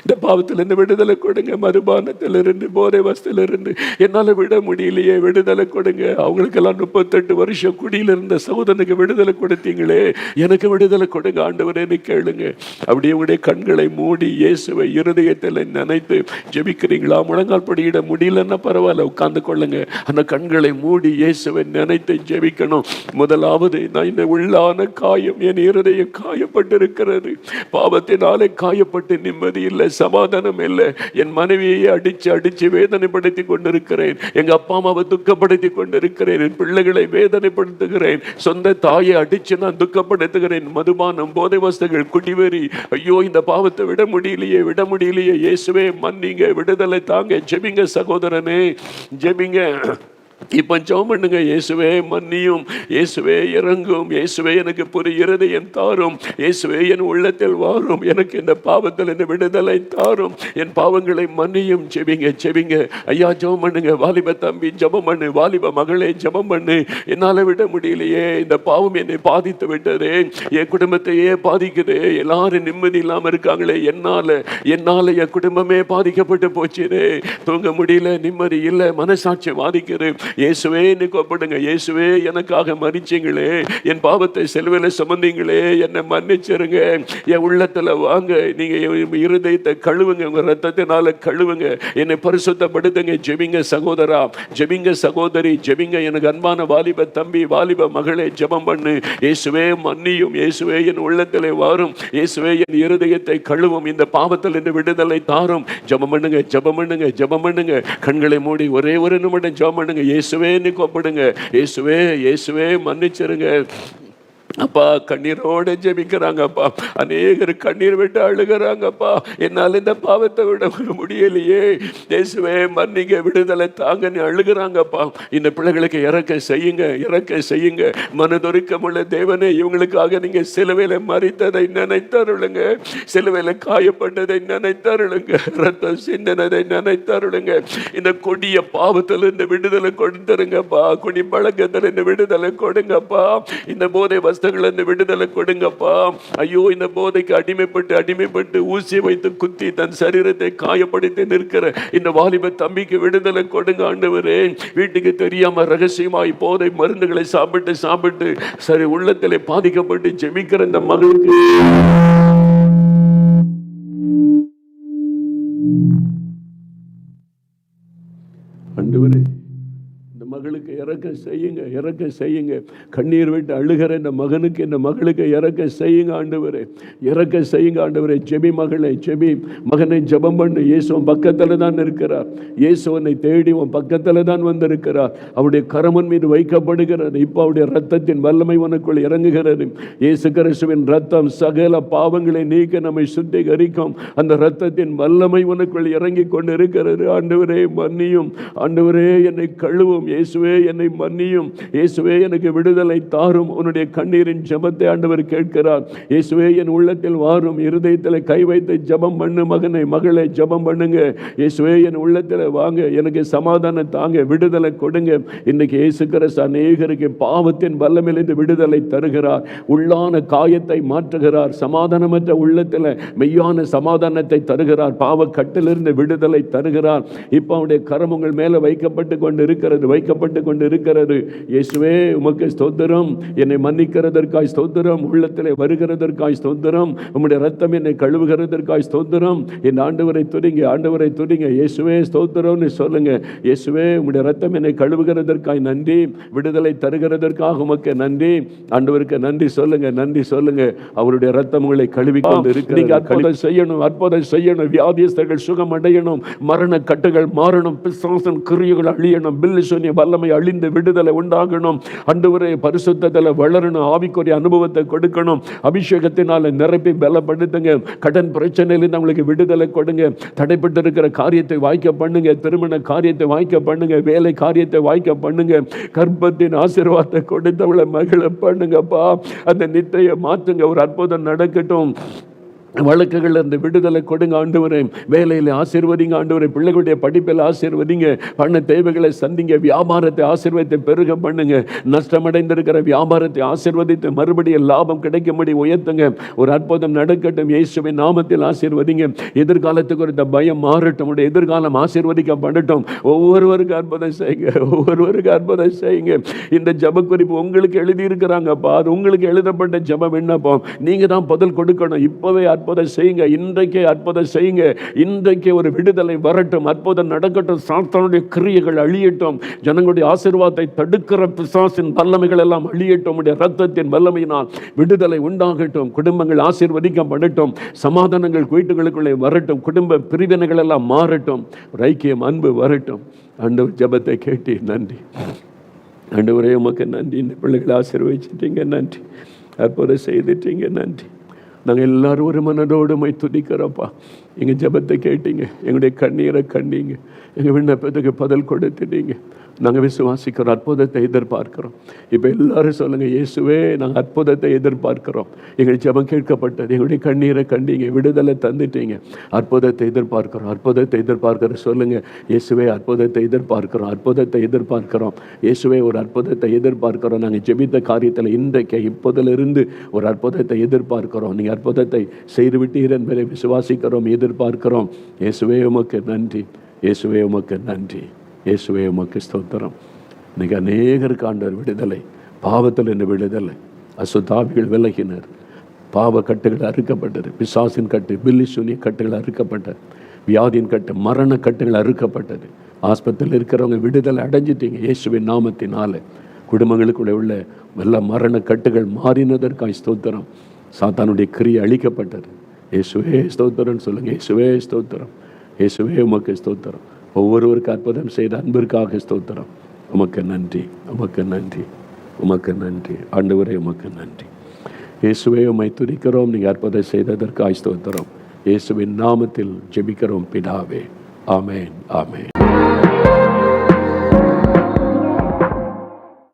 இந்த பாவத்திலிருந்து விடுதலை கொடுங்க, மதுபானத்திலிருந்து போதை வஸ்திலிருந்து என்னால் விட முடியலையே, விடுதலை கொடுங்க. அவங்களுக்கெல்லாம் 38 வருஷம் குடியில் இருந்த சகோதரனுக்கு விடுதலை கொடுத்தீங்களே, எனக்கு விடுதலை கொடுங்க ஆண்டவரேன்னு கேளுங்க. அப்படியே உங்களுடைய கண்களை மூடி இயேசுவை இருதயத்தில் நினைத்து ஜெபிக்கிறீங்களா? முழங்கால் படியிட முடியலன்னா பரவாயில்ல, உட்கார்ந்து கொள்ளுங்க. அந்த கண்களை மூடி இயேசுவை நினைத்து ஜெபிக்கணும். முதலாவது, நான் இந்த உள்ளான காயம், என் இருதயம் காயப்பட்டிருக்கிறது, பாவத்தினாலே காயப்பட்டு நிம்மதி இல்லை, சமாதானம் இல்லை. என் மனைவியை அடிச்சு வேதனைப்படுத்தி கொண்டிருக்கிறேன், எங்க அப்பா அம்மாவை துக்கப்படுத்தி கொண்டிருக்கிறேன், என் பிள்ளைகளை வேதனைப்படுத்துகிறேன், சொந்த தாயை அடிச்சு நான் துக்கப்படுத்துகிறேன். மதுபானம், போதை வஸ்துகள், குடிவெறி, ஐயோ இந்த பாவத்தை விட முடியலையே. இயேசுவே மன்னிங்க, விடுதலை தாங்க. ஜெபிங்க சகோதரனே, ஜெபிங்க. இப்போ ஜெபம் பண்ணுங்க. இயேசுவே மன்னியும், இயேசுவே இறங்கும், இயேசுவே எனக்கு புரிய இருதயம் தாரும், இயேசுவே என் உள்ளத்தில் வாரும், எனக்கு இந்த பாவத்தில் இந்த விடுதலை தாரும், என் பாவங்களை மன்னியும். ஜெபிங்க. ஐயா ஜெபம் பண்ணுங்க. வாலிப தம்பி ஜெபம் பண்ணு, வாலிப மகளே ஜெபம் பண்ணு. என்னால் விட முடியலையே, இந்த பாவம் என்னை பாதித்து விட்டதே, என் குடும்பத்தையே பாதிக்குது, எல்லாரும் நிம்மதி இல்லாமல் இருக்காங்களே, என்னால் என் குடும்பமே பாதிக்கப்பட்டு போச்சுதே, தூங்க முடியல, நிம்மதி இல்லை, மனசாட்சி பாதிக்குது. இயேசுவே இன்னைக்கு ஒப்பிடுங்க. இயேசுவே எனக்காக மரிச்சீங்களே, என் பாவத்தை சிலுவையில் சுமந்தீங்களே, என்னை மன்னிச்சிருங்க, என் உள்ளத்துல வாங்க, நீங்க இருதயத்தை கழுவுங்க, உங்க ரத்தத்தினால கழுவுங்க, என்னை பரிசுத்தப்படுத்துங்க. ஜெபிங்க சகோதரா, ஜெபிங்க சகோதரி, ஜெபிங்க. எனக்கு அன்பான வாலிப தம்பி, வாலிப மகளே ஜெபம் பண்ணு. இயேசுவே மன்னியும், இயேசுவே என் உள்ளத்திலே வாரும், இயேசுவே என் இருதயத்தை கழுவும், இந்த பாவத்தில் இருந்து விடுதலை தாரும். ஜெபம் பண்ணுங்க. கண்களை மூடி ஒரே ஒரு நிமிடம் ஜெபம் பண்ணுங்க. இயேசுவே கூப்பிடுங்க. இயேசுவே மன்னிச்சிருங்க. அப்பா கண்ணீரோடு ஜெபிக்கிறாங்கப்பா, அநேகர் கண்ணீர் விட்டு அழுகிறாங்கப்பா, என்னால் இந்த பாவத்தை விட முடியலையே, இயேசுவே மன்னிங்க, விடுதலை தாங்கன்னு அழுகிறாங்கப்பா. இந்த பிள்ளைகளுக்கு இறக்க செய்யுங்க. மனதொருக்கமுள்ள தேவனே, இவங்களுக்காக நீங்க சிலுவையில மரித்ததை நினைத்தருளுங்க, சிலுவையில காயப்பட்டதை நினைத்தருளுங்க, ரத்தம் சிந்தினதை நினைத்தருளுங்க. இந்த கொடிய பாவத்திலிருந்து விடுதலை கொடுத்துருங்கப்பா, குடி பழக்கத்திலிருந்து விடுதலை கொடுங்கப்பா, இந்த போதை விடுதலை கொடுங்கப்பா. ஐயோ இந்த போதைக்கு அடிமைப்பட்டு ஊசி வைத்து குத்தி தன் சரீரத்தை காயப்படுத்தி நிற்கிற இந்த வாலிப தம்பிக்கு விடுதலை கொடுங்க ஆண்டவரே. வீட்டுக்கு தெரியாம ரகசியமாய் போதை மருந்துகளை சாப்பிட்டு சரி உள்ளத்திலே பாதிக்கப்பட்டு ஜெபிக்கிற இந்த மகளுக்கு ஆண்டவரே, மகளுக்கு இறக்க செய்யுங்க. கண்ணீர் விட்டு அழுகிற இந்த மகனுக்கு, இந்த மகளுக்கு இறக்க செய்யுங்க ஆண்டவரே. ஜெபி மகளே, ஜெபி மகனை, ஜெபம் பண்ணு. இயேசு உன் பக்கத்தில் தான் இருக்கிறார். இயேசு உன்னை தேடி உன் பக்கத்தில் தான் வந்திருக்கிறார். அவருடைய கரமன் மீது வைக்கப்படுகிறது. இப்போ அவருடைய ரத்தத்தின் வல்லமை உனக்குள் இறங்குகிறது. இயேசு கிறிஸ்துவின் ரத்தம் சகல பாவங்களை நீக்க நம்மை சுத்திகரிக்கும். அந்த ரத்தத்தின் வல்லமை உனக்குள் இறங்கி கொண்டு இருக்கிறது. ஆண்டவரே மன்னியும், ஆண்டவரே என்னை கழுவும், இயேசுவே என்னை மன்னியும், இயேசுவே எனக்கு விடுதலை தாரும். உன்னுடைய கண்ணீரின் ஜெபத்தை ஆண்டவர் கேட்கிறார். இயேசுவே என் உள்ளத்தில் வாரும். இருதயத்தில் கை வைத்து ஜெபம் பண்ணு மகனை, மகளே ஜெபம் பண்ணுங்க. இயேசுவே என் உள்ளத்தில் வாங்க, எனக்கு சமாதானம் தாங்க, விடுதலை கொடுங்க. இன்னைக்கு இயேசு கிறிஸ்து அநேகருக்கு பாவத்தின் வல்லமையிலிருந்து விடுதலை தருகிறார். உள்ளான காயத்தை மாற்றுகிறார். சமாதானமற்ற உள்ளத்தில் மெய்யான சமாதானத்தை தருகிறார். பாவ கட்டிலிருந்து விடுதலை தருகிறார். இப்போ அவருடைய கரம் உங்கள் மேல வைக்கப்பட்டு கொண்டு இருக்கிறது. கொண்டு இருக்கிறது. இயேசுவே உமக்கு ஸ்தோத்திரம். என்னை மன்னிக்கிறதற்காய் ஸ்தோத்திரம். உள்ளத்திலே வருகிறதற்காய் ஸ்தோத்திரம். உம்முடைய ரத்தம் என்னை கழுவுகிறதற்காய் ஸ்தோத்திரம். என் ஆண்டவரை துதிங்க, ஆண்டவரை துதிங்க. இயேசுவே ஸ்தோத்திரம்னு சொல்லுங்க. இயேசுவே உம்முடைய ரத்தம் என்னை கழுவுகிறதற்காய் நன்றி. விடுதலை தருகிறதற்காக உமக்கு நன்றி. ஆண்டவருக்கு நன்றி சொல்லுங்க, நன்றி சொல்லுங்க. அவருடைய ரத்தம் உங்களை கழுவி கொண்டு இருக்கிறது. அற்புதம் செய்யணும், அற்புதம் செய்யணும். வியாதியஸ்தர்கள் சுகம் அடையணும், மரண கட்டுகள் மாறணும், பிசாசின் கிரியைகள் அழியணும், பில்லி சூனிய வல்லமை அழிந்து விடுதலை உண்டாகணும். ஆண்டவரே பரிசுத்தத்தில் வளரணும், ஆவிக்குரிய அனுபவத்தை கொடுக்கணும், அபிஷேகத்தினால நிரப்பி பலப்படுத்துங்க. கடன் பிரச்சனையிலிருந்து அவங்களுக்கு விடுதலை கொடுங்க. தடைப்பட்டு இருக்கிற காரியத்தை வாய்க்க பண்ணுங்க. திருமண காரியத்தை வாய்க்க பண்ணுங்க. வேலை காரியத்தை வாய்க்க பண்ணுங்க. கர்ப்பத்தின் ஆசீர்வாதத்தை கொடுத்தவளை மகிழ பண்ணுங்கப்பா. அந்த நித்தையை மாற்றுங்க. ஒரு அற்புதம் நடக்கட்டும். வழக்குகள் இருந்து விடுதலை கொடுங்க ஆண்டவரே. வேலையில் ஆசீர்வதிங்க ஆண்டவரே. பிள்ளைகளுடைய படிப்பில் ஆசீர்வதிங்க. பண தேவைகளை சந்திங்க. வியாபாரத்தை ஆசீர்வதித்து பெருக பண்ணுங்க. நஷ்டமடைந்திருக்கிற வியாபாரத்தை ஆசீர்வதித்து மறுபடியும் லாபம் கிடைக்கும்படி உயர்த்துங்க. ஒரு அற்புதம் நடக்கட்டும். இயேசுவின் நாமத்தில் ஆசீர்வதிங்க. எதிர்காலத்துக்கு குறித்த பயம் மாறட்டும். உடைய எதிர்காலம் ஆசீர்வதிக்கப்படட்டும். ஒவ்வொருவருக்கு அற்புதம் செய்யுங்க, ஒவ்வொருவருக்கு அற்புதம் செய்யுங்க. இந்த ஜப குறிப்பு உங்களுக்கு எழுதியிருக்கிறாங்கப்பா. அது உங்களுக்கு எழுதப்பட்ட ஜப விண்ணப்பம். நீங்க தான் பதில் கொடுக்கணும். இப்பவே அற்புதம் செய்யுங்க. இன்றைக்கே அற்புதம் செய்யுங்க. இன்றைக்கே ஒரு விடுதலை வரட்டும். அற்புதம் நடக்கட்டும். சாத்தானுடைய கிரியைகள் அழியட்டும். ஜனங்களுடைய ஆசீர்வாதத்தை தடுக்கிற பிசாசின் வல்லமைகள் எல்லாம் அழியட்டும். உடைய ரத்தத்தின் வல்லமையினால் விடுதலை உண்டாகட்டும். குடும்பங்கள் ஆசீர்வதிக்கப்படட்டும். சமாதானங்கள் வீட்டுகளுக்குள்ளே வரட்டும். குடும்ப பிரிவினைகள் எல்லாம் மாறட்டும். ஒரு ஐக்கியம், அன்பு வரட்டும். ஆண்டவர் ஜெபத்தை கேட்டு நன்றி. ஆண்டவரே உமக்கு நன்றி. இந்த பிள்ளைகளை ஆசீர்வதிச்சிட்டீங்க, நன்றி. அற்புதம் செய்துட்டீங்க, நன்றி. நாங்கள் எல்லாரும் ஒரு மனதோடு மை துதிக்கிறோப்பா. எங்கள் ஜெபத்தை கேட்டீங்க, எங்களுடைய கண்ணீரை கண்டீங்க, எங்கள் விண்ணப்பத்துக்கு பதில் கொடுத்துட்டீங்க. நாங்கள் விசுவாசிக்கிறோம், அற்புதத்தை எதிர்பார்க்கிறோம். இப்போ எல்லாரும் சொல்லுங்கள், இயேசுவே நாங்கள் அற்புதத்தை எதிர்பார்க்கிறோம். எங்கள் ஜெபம் கேட்கப்பட்டது, எங்களுடைய கண்ணீரை கண்டீங்க, விடுதலை தந்துட்டீங்க. அற்புதத்தை எதிர்பார்க்கிறோம், அற்புதத்தை எதிர்பார்க்கிற சொல்லுங்கள். இயேசுவே அற்புதத்தை எதிர்பார்க்கிறோம், அற்புதத்தை எதிர்பார்க்கிறோம். இயேசுவே ஒரு அற்புதத்தை எதிர்பார்க்கிறோம். நாங்கள் ஜெபித்த காரியத்தில் இன்றைக்கு இப்போதிலிருந்து ஒரு அற்புதத்தை எதிர்பார்க்கிறோம். நீங்கள் அற்புதத்தை செய்துவிட்டீர் என்பதை விசுவாசிக்கிறோம், எதிர்பார்க்கிறோம். இயேசுவே உமக்கு நன்றி, இயேசுவே உமக்கு நன்றி, இயேசுவே உமக்கு ஸ்தோத்திரம். இன்னைக்கு அநேகருக்கு ஆண்டவர் விடுதலை, பாவத்தில் இருந்து விடுதலை. அசுத்தாவிகள் விலகினர், பாவ கட்டுகள் அறுக்கப்பட்டது, பிசாசின் கட்டு, பில்லி சூனிய கட்டுகள் அறுக்கப்பட்டது, வியாதியின் கட்டு, மரண கட்டுகள் அறுக்கப்பட்டது. ஆஸ்பத்திரியில் இருக்கிறவங்க விடுதலை அடைஞ்சிட்டீங்க இயேசுவின் நாமத்தினால. குடும்பங்களுக்குள்ளே உள்ள எல்லா மரண கட்டுகள் மாறினதற்காய் ஸ்தோத்திரம். சாத்தானுடைய கிரியை அழிக்கப்பட்டது. இயேசுவே ஸ்தோத்திரம்னு சொல்லுங்கள். இயேசுவே ஸ்தோத்திரம், இயேசுவே உமக்கு ஸ்தோத்திரம். ஒவ்வொருவருக்கு அற்புதம் செய்த அன்பிற்காக ஸ்தோத்திரம். உமக்கு நன்றி, உமக்கு நன்றி, உமக்கு நன்றி. ஆண்டவரே உமக்கு நன்றி. இயேசுவே உம்மை துதிக்கிறோம். நீங்கள் அற்புதம் செய்ததற்காக ஸ்தோத்திரம். இயேசுவின் நாமத்தில் ஜெபிக்கிறோம் பிதாவே. ஆமென், ஆமென்.